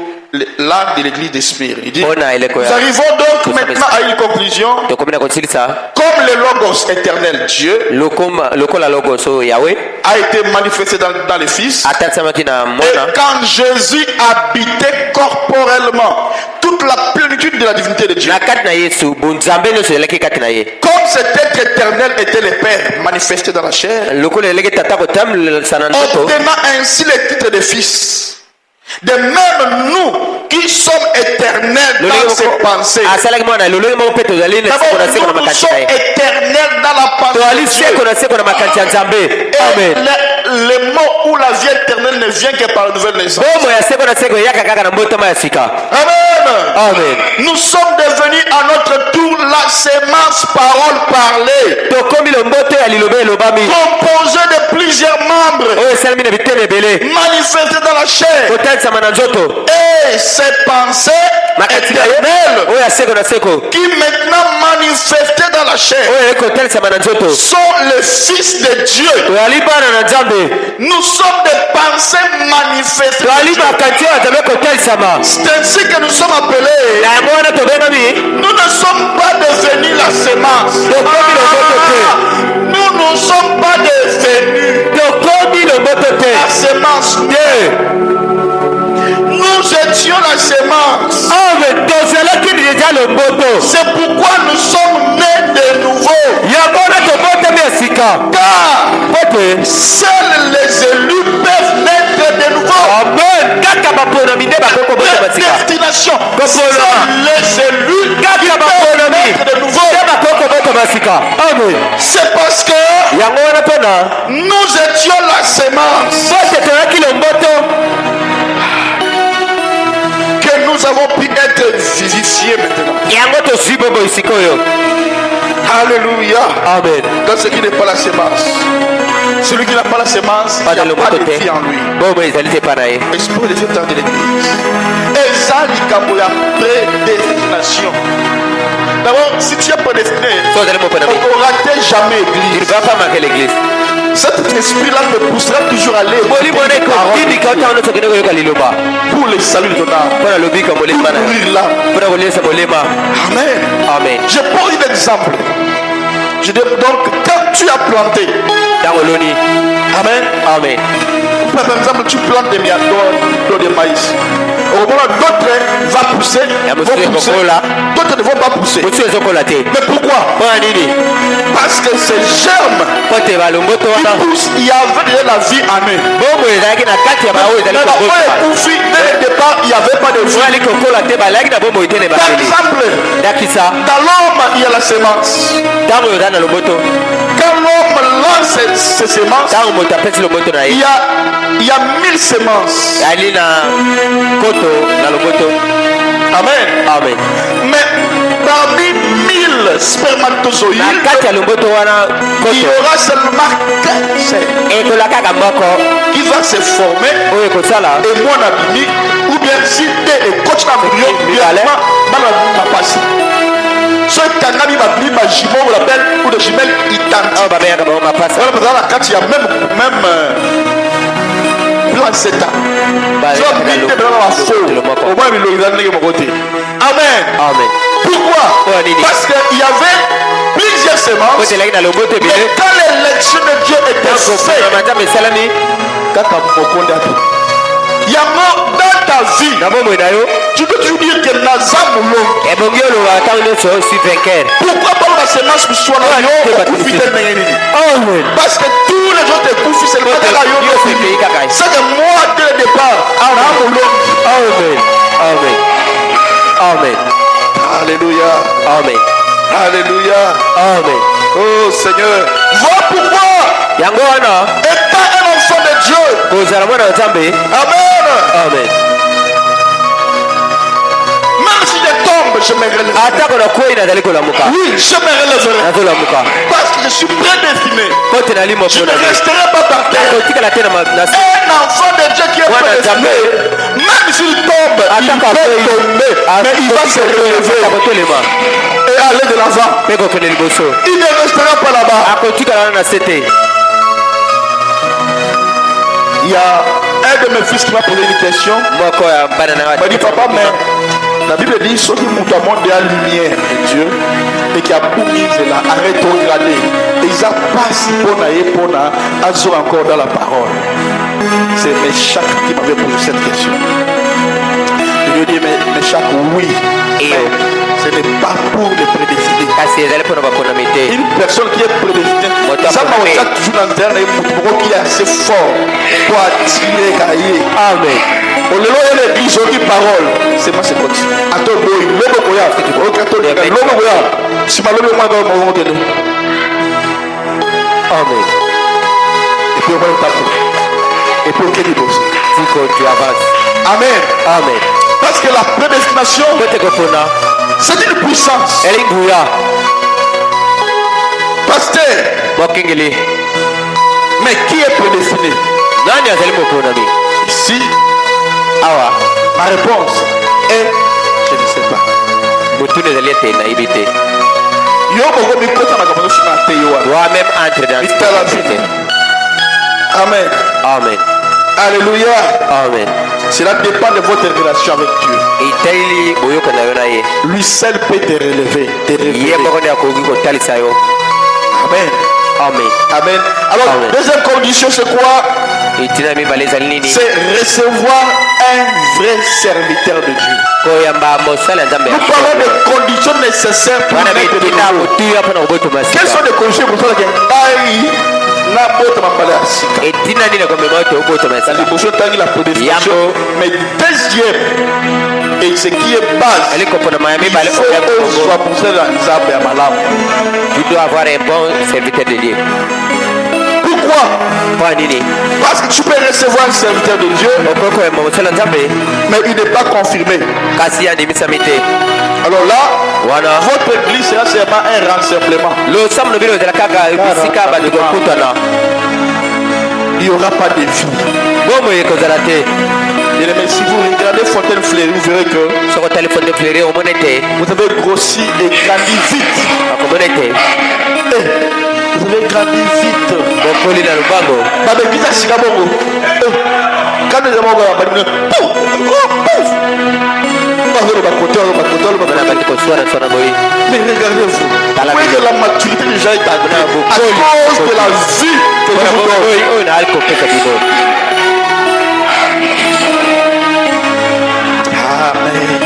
l'âme de l'église d'Esprit. Il dit, nous arrivons donc maintenant à une conclusion comme le Logos éternel Dieu a été manifesté dans le Fils, et quand Jésus habitait corporellement toute la plénitude de la divinité de Dieu, comme cet être éternel était le Père manifesté dans la chair, obtenant ainsi le titre de Fils. De même nous qui sommes éternels dans ses pensées. D'abord, nous sommes éternels dans la pensée de Dieu. Et le mot où la vie éternelle ne vient que par la nouvelle naissance. Amen. Amen. Nous sommes devenus à notre tour la sémence parole parlée, composée de plusieurs membres, manifestés dans la chair. Et ces pensées éternelles qui maintenant manifestées dans la chair sont le Fils de Dieu. Nous sommes des pensées manifestées. C'est ainsi que nous sommes appelés. Nous ne sommes pas devenus la sémence. Nous ne sommes pas devenus la sémence. Nous étions la sémence. C'est pourquoi nous sommes nés de nouveau. Car seuls les élus peuvent naître de nouveau. Destination. Seuls les élus peuvent naître de nouveau. C'est parce que nous étions la sémence que nous avons pu être vivifiés. bénéficier maintenant. Alléluia. Amen. Dans ce qui n'est pas la sémence. Celui qui n'a pas la sémence, il n'y a pas de vie en lui. Esprit de Dieu dans l'église. Et ça, il y a prédestination. D'abord, si tu es prédestiné, on ne rater jamais l'église. Cet esprit-là te poussera toujours à aller pour le salut de ton âme, pour ouvrir l'âme. Amen. Amen. Je prends un exemple. Je dis donc, quand tu as planté, amen. Amen. Par exemple, tu plantes des maïs. Au moment d'autres vont pousser, d'autres ne vont pas pousser. Mais pourquoi? Parce que ces germes qui poussent, il y avait déjà la vie en eux. Mais dès le départ, il n'y avait pas de vie. Par exemple, dans l'homme, il y a la sémence. Quand l'homme lance ses sémences, il y a 1000 sémences. Amen. Amen. Mais parmi 1000 spermatozoïdes, il y aura seulement 4 qui va se former. Et moi, Nabini, ou bien si tu es coach d'Amérique, il passer. Ceux qui ont mis ma jumeau, on l'appelle, ou des jumelles identiques. Quand il y a même placenta. Amen. Amen. Pourquoi? Parce qu'il y avait plusieurs semences. Mais quand l'élection de Dieu était faite, il y a mort dans ta vie. Tu peux toujours dire que Nazamoulo. Pourquoi pas la sémence pour soi? Parce que tous les autres écoufis, c'est le cas. C'est que moi, dès le départ, Amen. Amen. Amen. Alléluia. Amen. Alléluia. Amen. Oh Seigneur. Vois pourquoi. Étant un enfant de Dieu. Amen. Amen. Même si je tombe, je me relève. Oui, je me relèverai. Parce que je suis prédestiné. Je ne resterai pas par terre. Un enfant de Dieu qui est prédestiné, même s'il tombe, il peut tomber, mais il va se relever et aller de l'avant. Il ne restera pas là-bas. Il y a un de mes fils qui m'a posé une question. Il m'a dit, papa, mais la Bible dit, ceux qui montent au monde de la lumière de Dieu et qui a promis cela, arrête de regarder. Et ils ont passé pour Azur encore dans la parole. C'est Meshach qui m'avait posé cette question. Je lui ai dit, mais Meshach, oui. Mais ce n'est pas pour les prédestinés. Une personne qui est prédestinée, ça m'a toujours dans le terrain qui est assez fort pour attirer Kaye. Amen. Au lieu de l'église, on dit parole. C'est pas ce côté. Attends, boy, l'homme boya. L'homme boya. Si ma l'homme moi dans mon monde. Amen. Et puis on va le taper. Et puis on va le bosser. Tu avances. Amen. Amen. Parce que la prédestination, c'est une puissance. Pasteur. Mais qui est prédestiné? Ici, ma réponse est je ne sais pas. Toi-même entre dans Amen. Amen. Alléluia. Amen. Cela dépend de votre relation avec Dieu. Lui seul peut te relever. Amen. Amen. Amen. Alors, Amen. Deuxième condition, c'est quoi? C'est recevoir un vrai serviteur de Dieu. Nous parlons des conditions nécessaires pour être de nouveau. Quelles sont les conditions pour ça? La prédestination. Mais deuxième, et ce qui est base, il faut qu'on soit poussé dans les arbres et à Malam. Tu dois avoir un bon serviteur de Dieu. Pourquoi? Nini? Parce que tu peux recevoir un serviteur de Dieu, mais il n'est pas confirmé. Alors là, votre église sera seulement un rassemblement. Il n'y aura pas de vie. Mais si vous regardez Fontaine Fleury, vous verrez que vous avez grossi et grandi vite. Vous avez grandi vite. Quand nous avons mais regardez-vous, voyez que la maturité déjà est à cause de la vie que vous donnez. Amen.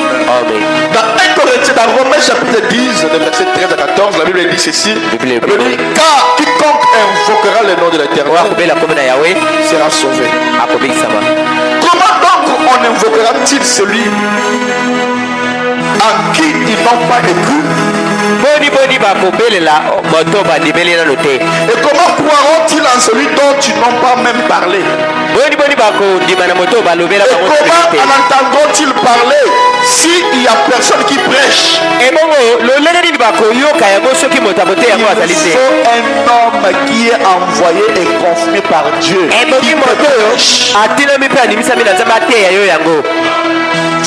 Dans 1 Corinthiens, dans Romains chapitre 10, de verset 13 à 14, la Bible dit ceci. Car quiconque invoquera le nom de l'Éternel sera sauvé. Comment donc on invoquera-t-il celui en qui ils n'ont pas cru? Et comment croiront-ils en celui dont ils n'ont pas même parlé? Et comment en entendront-ils parler s'il n'y a personne qui prêche? Il faut un homme qui est envoyé et confirmé par Dieu.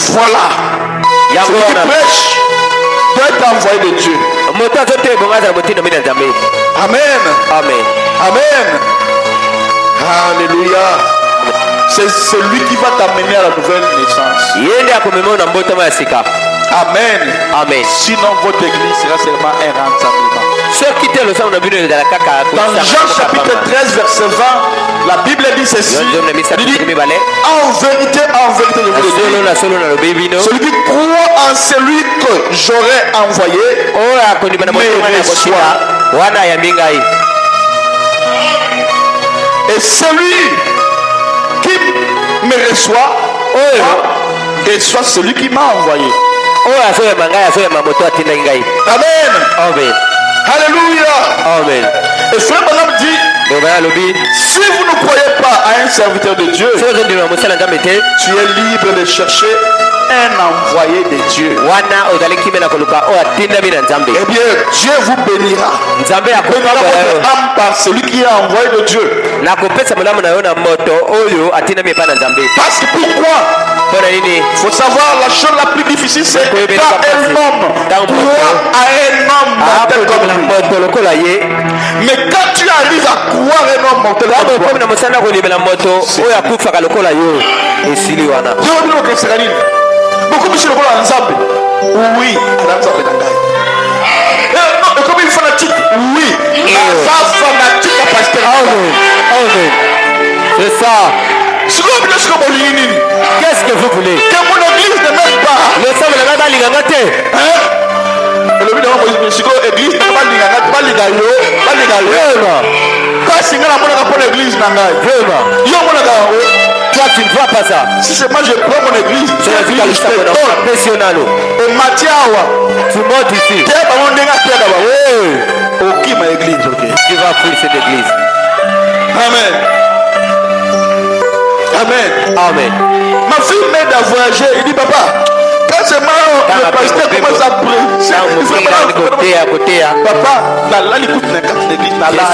Voilà. Celui qui prêche doit être envoyé de Dieu. Amen. Amen. Amen. Alléluia. C'est celui qui va t'amener à la nouvelle naissance. Amen. Amen. Sinon votre église sera seulement un rassemblement. Dans Jean chapitre 13 verset 20, la Bible dit ceci. En vérité, je vous le dis, celui qui croit en celui que j'aurais envoyé me reçoit. Et celui qui me reçoit reçoit celui qui m'a envoyé. Amen. Amen. Alléluia. Amen. Et frère Branham dit, si vous ne croyez pas à un serviteur de Dieu, tu es libre de chercher un envoyé de Dieu. Eh bien, Dieu vous bénira. Bénira votre âme par celui qui est envoyé de Dieu. Parce que pourquoi? Il faut savoir, la chose la plus difficile, c'est quand un homme croit à un homme mortel comme lui. Mais quand tu arrives à croire un homme mortel comme toi, beaucoup de choses en ensemble. Oui, comme une fanatique. Oui, fanatique à pasteur. C'est ça. Qu'est-ce que vous voulez? Que mon église ne m'aime pas. Le sang de la main l'ingangate. Le but de mon église n'est pas l'ingangate. Pas si nous avons pour l'église n'angai. Toi tu ne vois pas ça. Si c'est moi je prends mon église, c'est l'église je te donne. Et Matiawa, tu montes ici. Tu es pas mon dégateur d'abord. Ok ma église, ok. Tu vas fouiller cette église. Amen. Amen. Amen. Ma fille m'aide à voyager. Il dit papa, quand c'est moi le pasteur commence à prêcher. Papa, là l'écoute n'a qu'à l'église n'a là.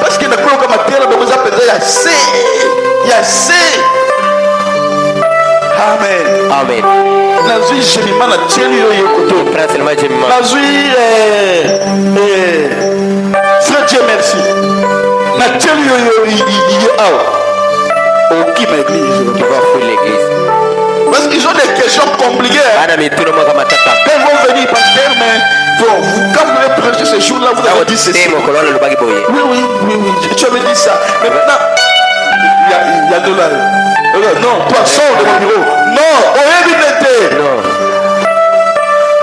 Parce qu'il ne peut pas m'attirer de vous appeler. Il y a assez. Amen. Amen. Nazui Jemima na tieni yo yokoto. Nazui Frère Dieu merci. Na tieni yo ok ma église. Tu vas fouiller l'église. Parce qu'ils ont des questions compliquées. Quand ils vont venir, pasteur, mais bon, quand vous avez prêché ce jour-là, vous avez dit ceci. Oui. Tu avais dit ça. Mais maintenant, il y a $. Non, toi, sors de mon bureau. Non, on est non.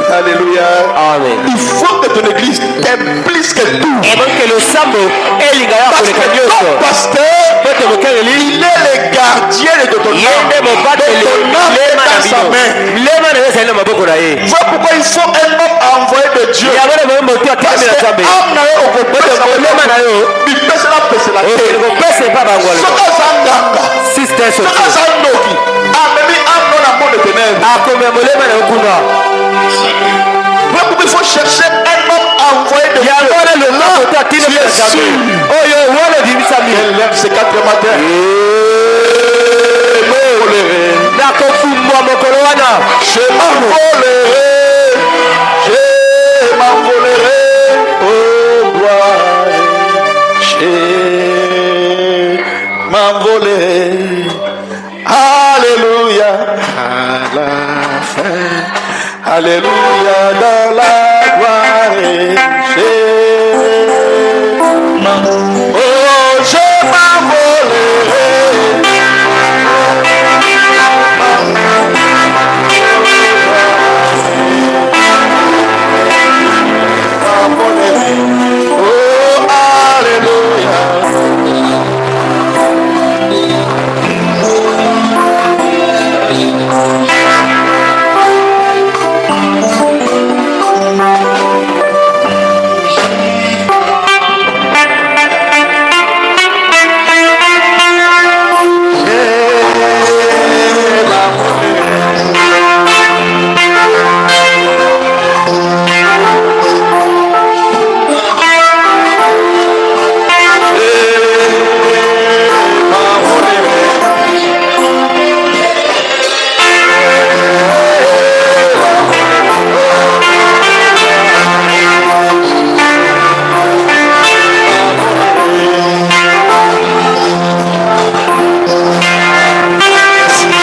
Alléluia. Amen. Il faut que ton église t'aime plus que tout. Parce que ton pasteur, il est le gardien de ton âme. Ton âme est dans sa main. Voilà pourquoi il faut un homme envoyé de Dieu. Parce que l'âme n'a pas c'est la oyo terre. ekopesa epa bangolo Soka zanganga. système Soka social zandoki. Amemi ando na monde de ténèbres. akomya molema na okuna Il faut chercher un homme envoyé de Dieu. yango wana longa kota tino Tu es sûr. oyo wala bimisami Elle lève ses 4 matins. nakofumbwa mokolo wana Je m'envolerai au gloire. Je m'envolerai. Alléluia. À la fin. Alléluia dans la gloire. Je m'envolerai. Oh, alléluia.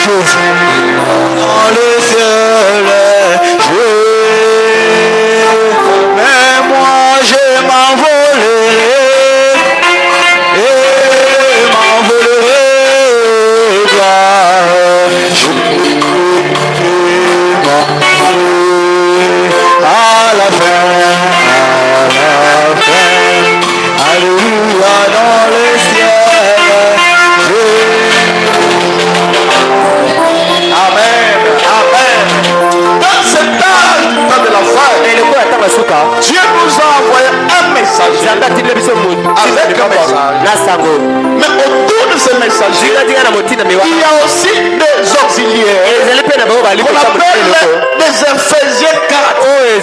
Dans le ciel, mais moi je m'envolerai et m'envolerai à la fin, alléluia dans le ciel. Amen, amen. Dans cet âge du temps de la fin, Dieu nous a envoyé un message avec un message. Mais autour de ce message, il y a aussi des auxiliaires qu'on appelle des Éphésiens 4. Et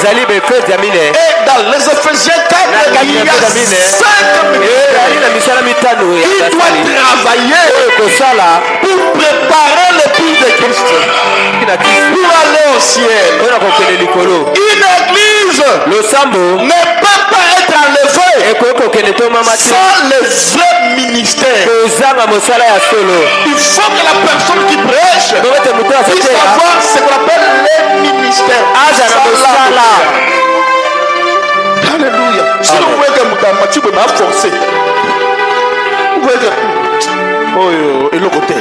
dans les Éphésiens 4, il y a 5 ministères qui doivent travailler pour préparer l'épouse de Christ pour aller au ciel. Une église ne peut pas être enlevée sans les vrais ministères. Il faut que la personne qui prêche puisse avoir ce qu'on appelle les ministères. Alléluia. Si vous voyez que Mathieu m'a forcé, vous voyez que oh, et le côté.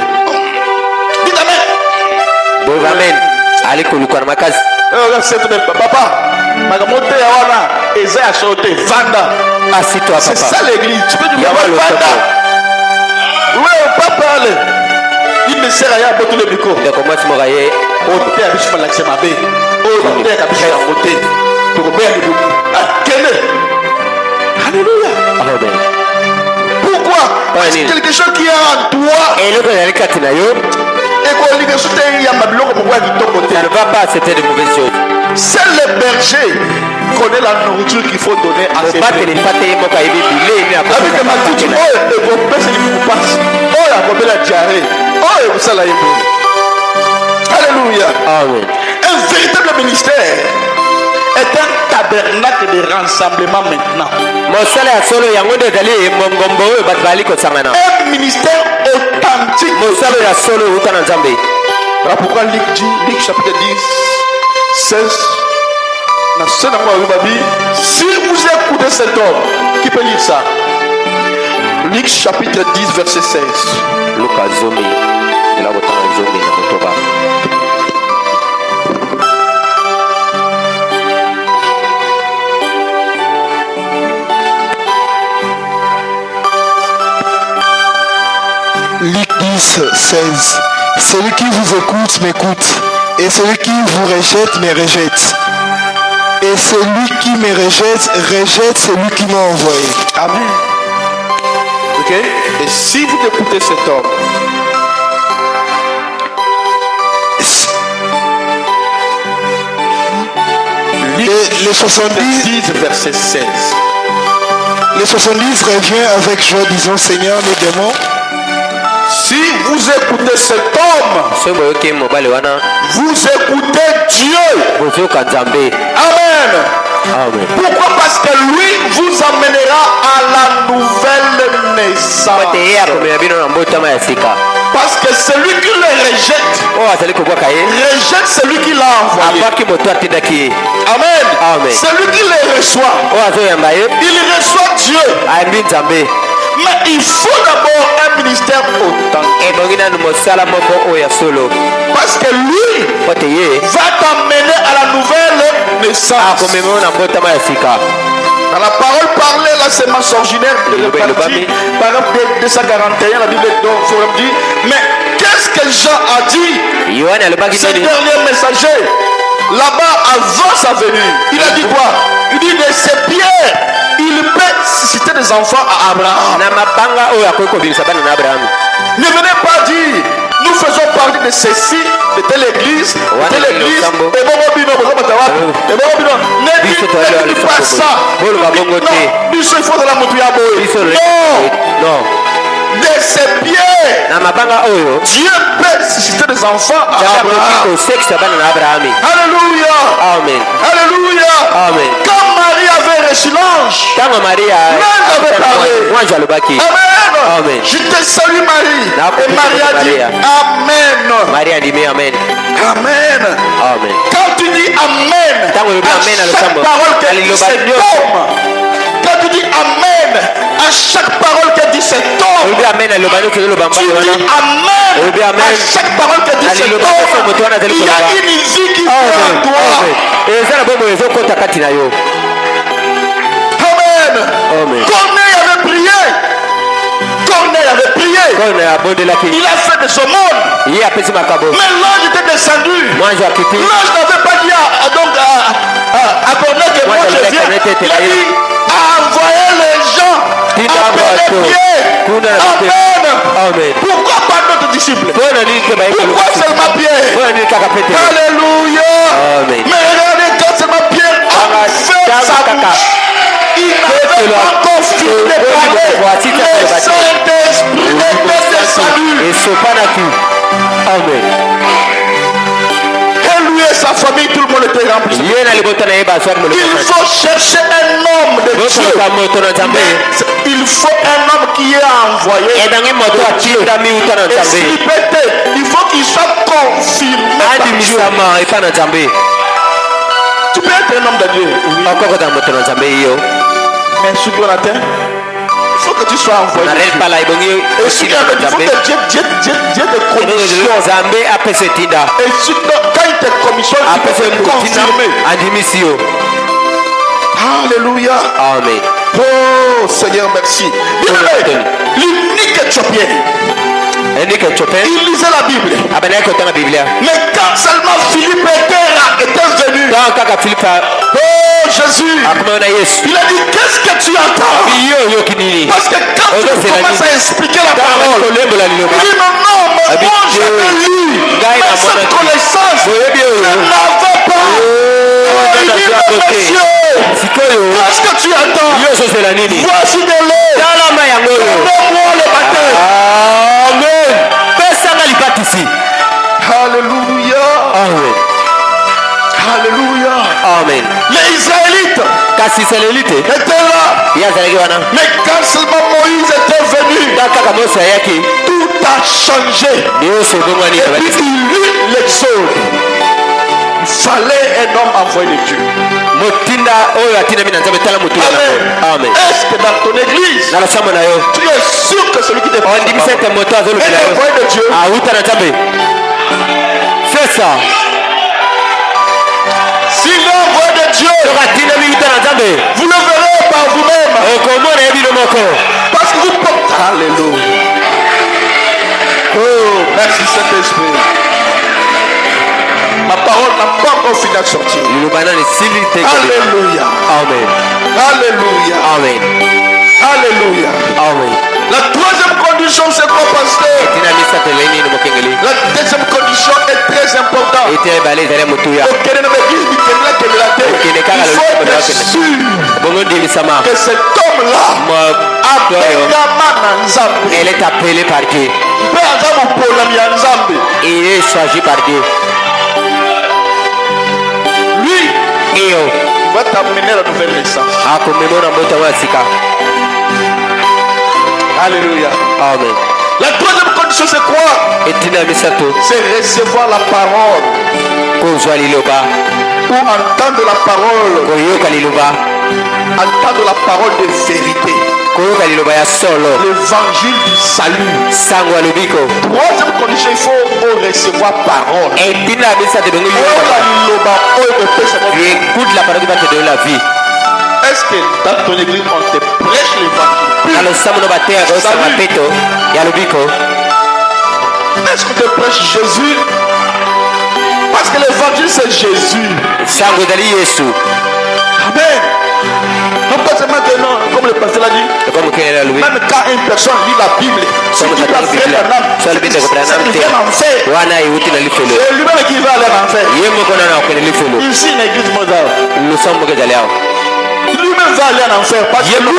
Dites amen. amen ali koluka na makazi papa magamote ya wana eza ya sauté vanda asito c'est papa ça l'église tu peux dire vanda ouais papa allez il ne sert à rien pour tout le micro de comment tu m'aurais oh tu as bichon l'accès ma bé oh tu as bichon ya moté tu peux bien dire ah quel alléluia amen pourquoi parce que quelque chose qui est en toi et le gars kati na yo et qu'on il y a ma biloko pourquoi il tombe ça ne va pas c'était de mauvaises choses seul le berger connaît la nourriture qu'il faut donner à ses bêtes les pâtes et moka ibi bilé avec que ma toute oh et vos pèse il vous passe oh la comme la diarrhée oh et vous ça là alléluia amen un véritable ministère est un tabernacle de rassemblement maintenant. Un ministère authentique. Voilà pourquoi Luc chapitre 10, 16. Si vous écoutez cet homme, qui peut lire ça? Luc chapitre 10, verset 16. Luc 10, 16. Celui qui vous écoute m'écoute, et celui qui vous rejette me rejette. Et celui qui me rejette, rejette celui qui m'a envoyé. Amen. Ok? Et si vous écoutez cet homme, Et les 70, 10 verset 16. les 70 revient avec joie, disons Seigneur, nous démons. Si vous écoutez cet homme, vous écoutez Dieu. Amen. Amen. Pourquoi? Parce que lui vous amènera à la nouvelle naissance. Parce que celui qui le rejette, rejette celui qui l'a envoyé. Amen. Celui qui le reçoit, il reçoit Dieu. Mais il faut d'abord un ministère authentique. Parce que lui va t'amener à la nouvelle naissance. Dans la parole parlée, la sémence originaire de l'Eucharistie, par exemple 241, la Bible dit, mais qu'est-ce que Jean a dit? Ce dernier messager, là-bas avant sa venue, il a dit quoi? Il dit de ses pierres, il peut susciter des enfants à Abraham. Ne venez pas dire, nous faisons partie de ceci, de telle église, de telle église. Ne dites pas ça. Non, il faut de la moutouille. Non. De ses pieds, Dieu peut susciter des enfants à Abraham. Alléluia. Amen. Alléluia. Amen. Quand Marie avait reçu l'ange, l'ange avait parlé. Amen. Je te salue Marie. Et Marie a dit Amen. Amen. Amen. Quand tu dis Amen, à chaque parole qu'elle dit cet homme. Quand tu dis Amen, à chaque parole qu'elle dit cet homme. Tu dis Amen à chaque parole qu'elle dit cet homme. Il y a une vie qui vient en toi. Amen. Corneille avait prié. Il a fait des aumônes. Mais l'ange était descendu. L'ange n'avait pas dit à Corneille que moi je viens. Il a dit envoyez les gens. Appelez Pierre. Amen. Pourquoi pas notre disciple? Pourquoi seulement Pierre? Alléluia. Mais regardez quand seulement Pierre a fait sa bouche. Il n'avait pas encore fini de parler. Le Saint-Esprit était descendu. Amen. Et lui et sa famille, tout le monde était rempli. Il faut chercher un homme de Dieu. Mais il faut un homme qui est envoyé. Et s'il peut être, il faut qu'il soit confirmé par Dieu. Tu peux être un homme de Dieu. Mais sur ton atteint, il faut que tu sois envoyé. Et sur il faut que Dieu te commissionne. Et quand il te commissionne, il peut te confirmer. Alléluia. Amen. Oh Seigneur, merci. L'unique Éthiopien, il lisait la Bible. Mais quand seulement Philippe était venu, oh Jésus, il a dit qu'est-ce que tu entends? Parce que quand tu commences à expliquer la parole, il dit non, moi j'avais lu, mais cette connaissance, je n'avais pas. Il dit monsieur, qu'est-ce que tu entends? Voici de l'eau, donne-moi le baptême. Amen. Alléluia. Amen. Alléluia. Amen. Les Israélites étaient là. Mais quand seulement Moïse était venu, tout a changé. Et puis il lit l'Exode. Il fallait un homme envoyé de Dieu. Amen. Est-ce que dans ton église, tu es sûr que celui qui te parle est envoyé de Dieu? C'est ça. S'il est envoyé de Dieu, vous le verrez par vous-même. Parce que vous portez. Alléluia. Oh, merci Saint-Esprit. Ma parole n'a pas encore fini de sortir. Alléluia. Amen. Alléluia. Amen. Alléluia. Amen. La La deuxième condition est très importante. Il faut être sûr que cet homme-là elle est appelée par Dieu. Il est choisi par Dieu. Lui, il va t'amener la nouvelle naissance. Alléluia. Amen. La troisième condition, c'est quoi? C'est recevoir la parole ou entendre la parole. Entendre la parole de vérité. L'évangile du salut. Troisième condition, il faut recevoir parole. Tu écoutes la parole qui va te donner la vie. Est-ce que dans ton église on te prêche l'évangile? Est-ce qu'on te prêche Jésus? Parce que l'évangile c'est Jésus. Amen. Non pas seulement que non, comme le pasteur l'a dit. Même quand une personne lit la Bible, c'est lui-même qui va aller en enfer. Ici une église Mozart. Lui-même va aller en enfer parce que lui,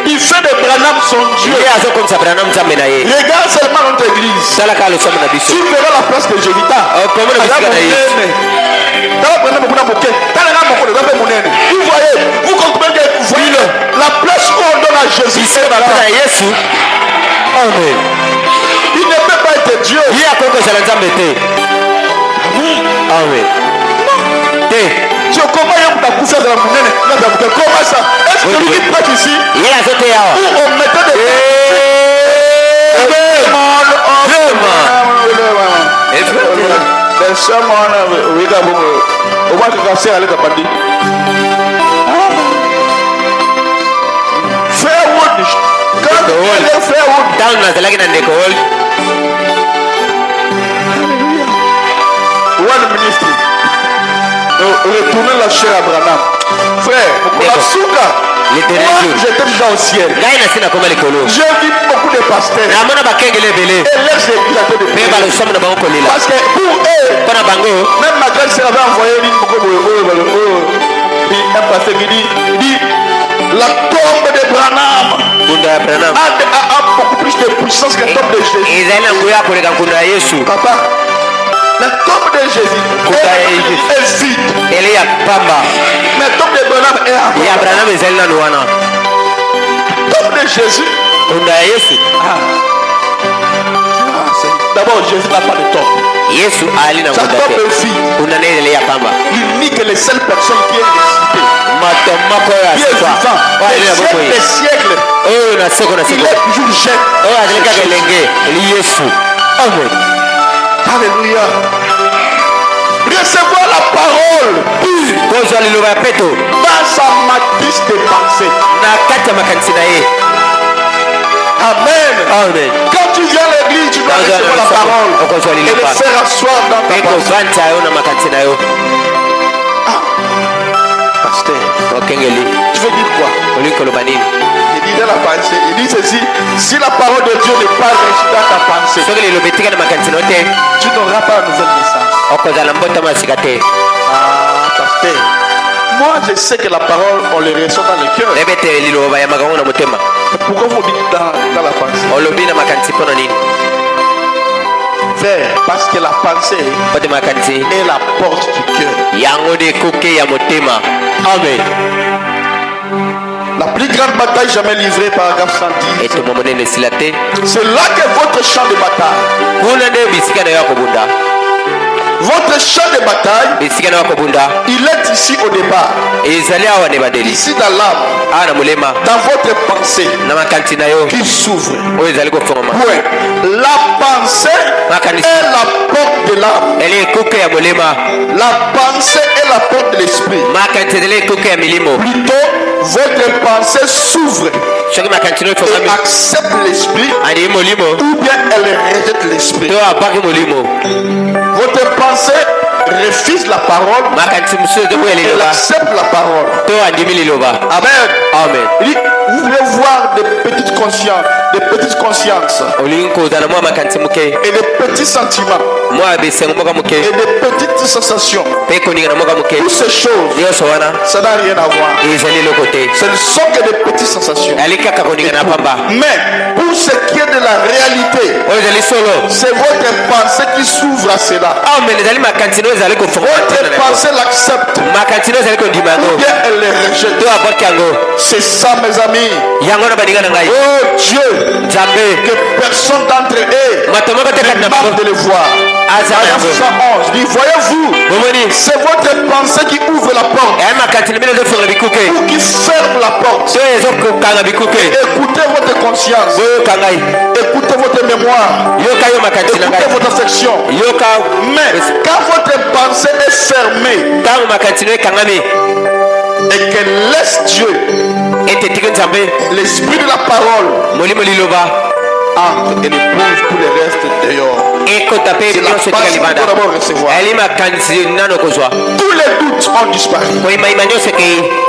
il fait de Branham son Dieu. Regarde seulement notre église. Tu verras la place de Jévita. Vous voyez, vous comprenez que vous voyez la place où on donne à Jésus. Il ne peut pas être Dieu. Dieu, comment il y a beaucoup de la monnaie? Comment ça? Est-ce que lui qui prête ici? Où on mettait des one ministry. Retourner la chair à Branham. Frère, moi j'étais déjà au ciel. J'ai vu beaucoup de pasteurs. Et laisse parce que pour eux, même ma grande-sœur avait envoyé un pasteur qui dit la tombe de Branham a beaucoup plus de puissance que la tombe de Jésus. Papa, la tombe de Jésus est vide. Mais la tombe de Branham est à la tombe de Jésus. D'abord, Jésus n'a pas de tombe. Sa tombe est vide. L'unique et les seules personnes qui est ressuscité, qui est vivant, des siècles, il est toujours jeune. Alléluia. Recevoir la parole dans sa matrice de pensée. Amen. Quand tu viens à l'église, tu dois recevoir la parole et le faire asseoir dans ta pensée. Pasteur, tu veux dire quoi? Il dit dans la pensée, il dit ceci: si la parole de Dieu n'est pas reçue dans ta pensée, tu n'auras pas la nouvelle naissance. Pasteur, moi je sais que la parole on les reçoit dans le cœur. Pourquoi vous dites dans la pensée? Frère, parce que la pensée est la porte du cœur. Amen. La plus grande bataille jamais livrée, paragraphe 110. C'est là que votre champ de bataille. Votre champ de bataille, il est ici au départ. Ici dans l'âme, dans votre pensée qui s'ouvre. Ouais. La pensée est la porte de l'âme. La pensée est la porte de l'esprit. Plutôt, votre pensée s'ouvre et accepte l'esprit, ou bien elle rejette l'esprit. Votre pensée refuse la parole, elle accepte la parole. Amen. Il dit, vous voulez voir des petites consciences conscience et des petits sentiments et des petites sensations. Toutes ces choses, ça n'a rien à voir. Ce ne sont que des petites sensations. Mais pour ce qui est de la réalité, c'est votre pensée qui s'ouvre à cela. Votre pensée l'accepte. Ou bien elle les rejette. C'est ça, mes amis. Oh Dieu, que personne d'entre eux ne manque de le voir. Isaiah 111 dit, voyez-vous, c'est votre pensée qui ouvre la porte ou qui ferme la porte. Écoutez votre conscience, écoutez votre mémoire, écoutez votre affection. Mais quand votre pensée est fermée et qu'elle laisse Dieu, l'esprit de la parole entre et le pose tout le reste dehors. C'est la base qu'il faut d'abord recevoir. Tous les doutes ont disparu.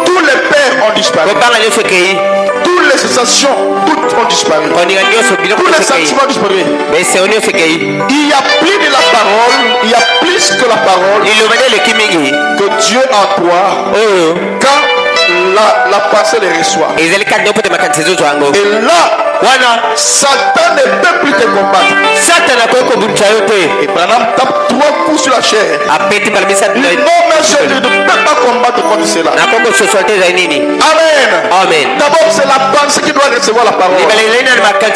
Tous les peurs ont disparu. Toutes les sensations, toutes ont disparu. Tous les sentiments ont disparu. Il y a plus de la parole, il y a plus que la parole que Dieu en toi quand la pensée les reçoit. Et là, Satan ne peut plus te combattre. Et Branham tape 3 coups sur la chair. Non, mais je ne peux pas combattre contre cela. Amen. D'abord, c'est la pensée qui doit recevoir la parole. Amen.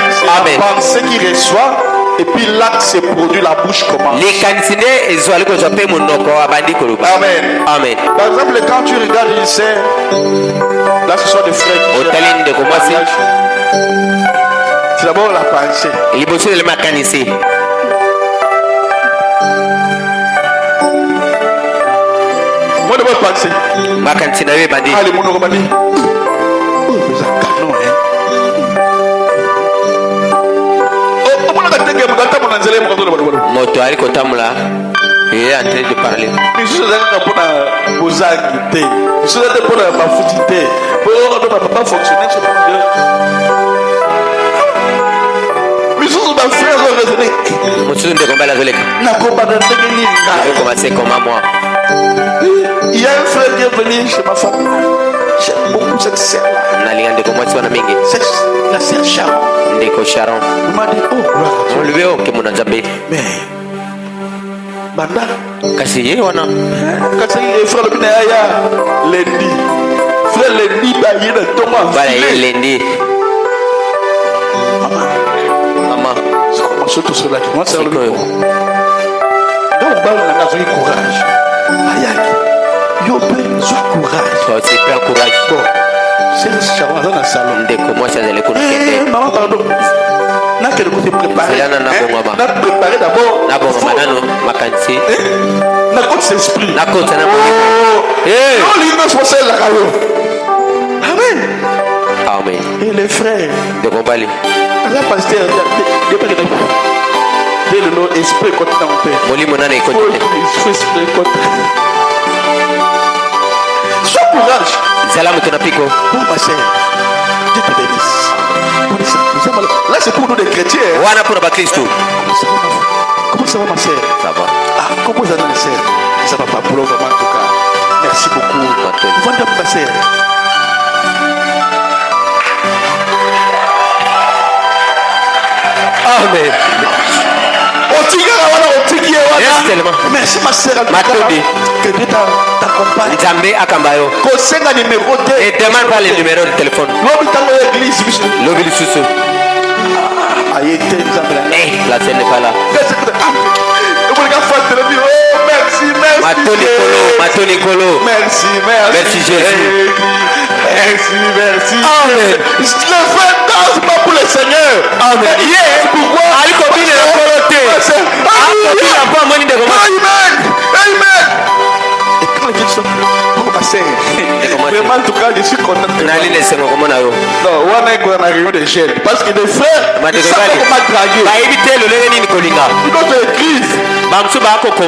C'est la pensée qui reçoit. Et puis l'acte se produit, la bouche commence. Amen. Par exemple, quand tu regardes une scène, là ce sont des frères qui c'est d'abord la pensée. Moi d'abord penser. Allez, mon nom moto aliko tamula il est en train de parler il y a un frère qui est venu chez ma femme. J'aime beaucoup cette sœur là. La sœur Sharon. Il m'a dit, oh, mais Banda, kasi ye wana kasi frère le bina ya lundi frère lundi ba yina toma bala ye lundi maman comment surtout sur la moi c'est le donc bala na zo courage ayaki yo pe zo courage so c'est pas courage bon c'est le chaman dans le salon ndeko moi ça allait connaître maman pardon n'a que le côté préparé n'a préparé d'abord n'a bon manano makansi n'a côté c'est esprit n'a côté n'a bon non l'hymne c'est la calo amen amen et les frères de Bombali la pasteur de pas de le nom esprit côté dans mon père moli monana et côté esprit côté sois courage zalam tunapiko pour ma sœur Dieu te bénisse. Là c'est pour nous les chrétiens. Comment ça va ma sœur? Ça va. Ah, comment ça va ma sœur? Ça va pas pour le moment en tout cas. Merci beaucoup. Voilà ma sœur. Amen. Merci ma sœur. Que Dieu t'accompagne. Conseille numéro 2. Et demande pas les numéros de téléphone. La scène n'est pas là. Merci Jésus. Merci. Amen. Le frère danse pas pour le Seigneur. Amen. Pourquoi? Amen. Et quand je suis vraiment, en tout cas, je suis content. Non, on a une réunion de jeunes. Parce que les frères, ils savent comment draguer. Notre église. Je pense que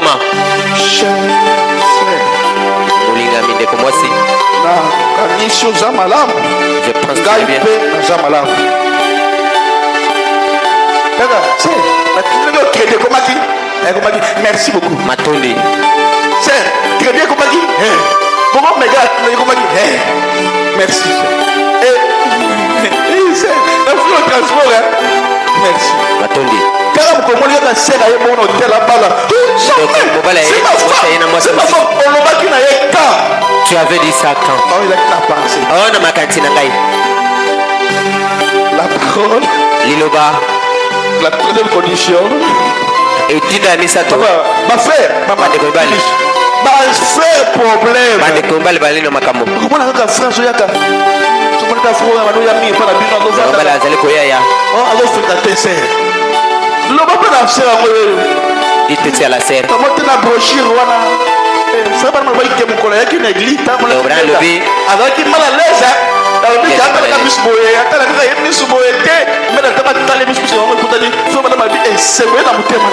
Merci beaucoup. Matondi. C'est crédit comme dit. Comment me gars comme dit. Merci. Et c'est le transport. Merci. Matondi. Car comme on a serré à mon hôtel à Bala. C'est ma femme. On l'a qui n'a pas. Tu avais dit ça quand? Oh, il a pensé. Oh, non, ma cantine ngai. La parole. Liloba. La troisième condition. Et tu as mis ça toi. Ma frère. Maman de Kombali. Ma frère problème. Maman de Kombali bali no makambo. Comment on a frère soyaka? Comment on a frère mano ya mi pas la bino no va. Bala zali koya ya. Oh, alors fait ta tesse. Le papa na frère moi. Il te à la serre. Comment tu na brochure wana? Ça va me voir que mon collègue qui néglige ta mon. Le bras levé. Alors qui mal à l'aise. Alors que quand la mise boye, quand la mise boye, mais la table dans les mise boye, on peut dire, faut madame ma vie et c'est vrai dans mon thème là.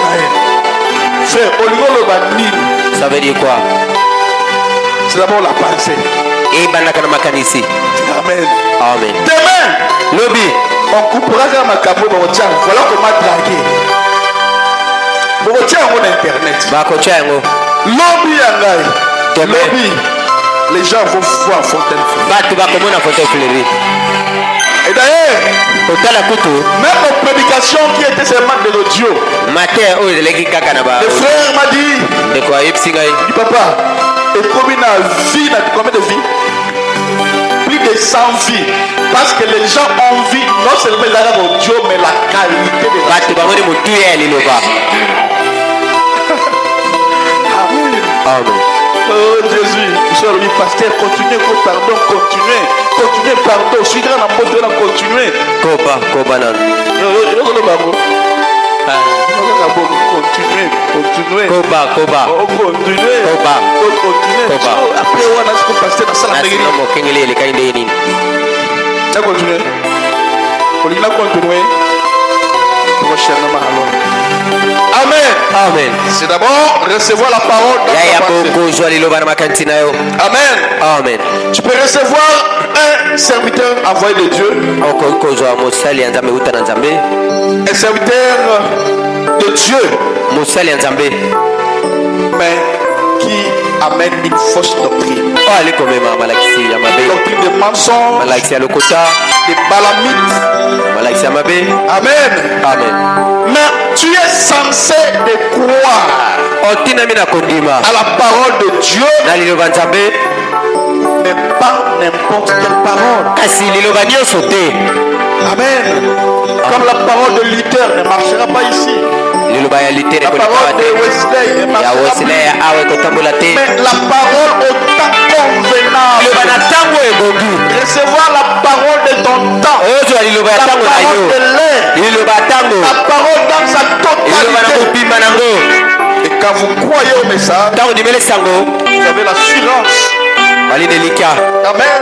Frère, au niveau le bani. Ça veut dire quoi? C'est d'abord la pensée. Et banaka makanisi. Amen. Amen. Demain, lobby, on coupera comme un capot dans votre voilà comment draguer. Vous tient en internet. Bah coach yango. Lobby yangai. Lobby. Les gens vont voir Fontaine. Bah tu vas comment à Fontaine Fleury. Et d'ailleurs, même nos prédications qui étaient seulement de l'audio. Matin, oh, le frère m'a dit. De quoi il dit papa, et combien de vie, combien de vie? Plus de 100 vies. Parce que les gens ont vu non seulement l'audio, mais la qualité de la vie. Amen. Oh Jésus, monsieur le pasteur, continuez, pardon, continuez, pardon, je suis grand en mode de la continuer. Koba nan. Continuez. Koba. Continuez. Après, on a ce que pasteur dans la salle de l'église. Continuez. On a continué. Prochainement alors. Amen. C'est d'abord recevoir la parole. Amen. Tu peux recevoir un serviteur envoyé de Dieu. Un serviteur de Dieu. Mais qui amène une fausse doctrine. Doctrine de mensonges. Des balamites. Amen. Mais tu es censé de croire à la parole de Dieu, mais pas n'importe quelle parole. Amen. Comme la parole de Luther ne marchera pas ici. La parole de Wesley ne marchera pas. Mais la parole au temps convenable. Recevoir la parole de ton temps. La parole de l'air. La parole dans sa totalité. Et quand vous croyez au message, vous avez l'assurance. Amen.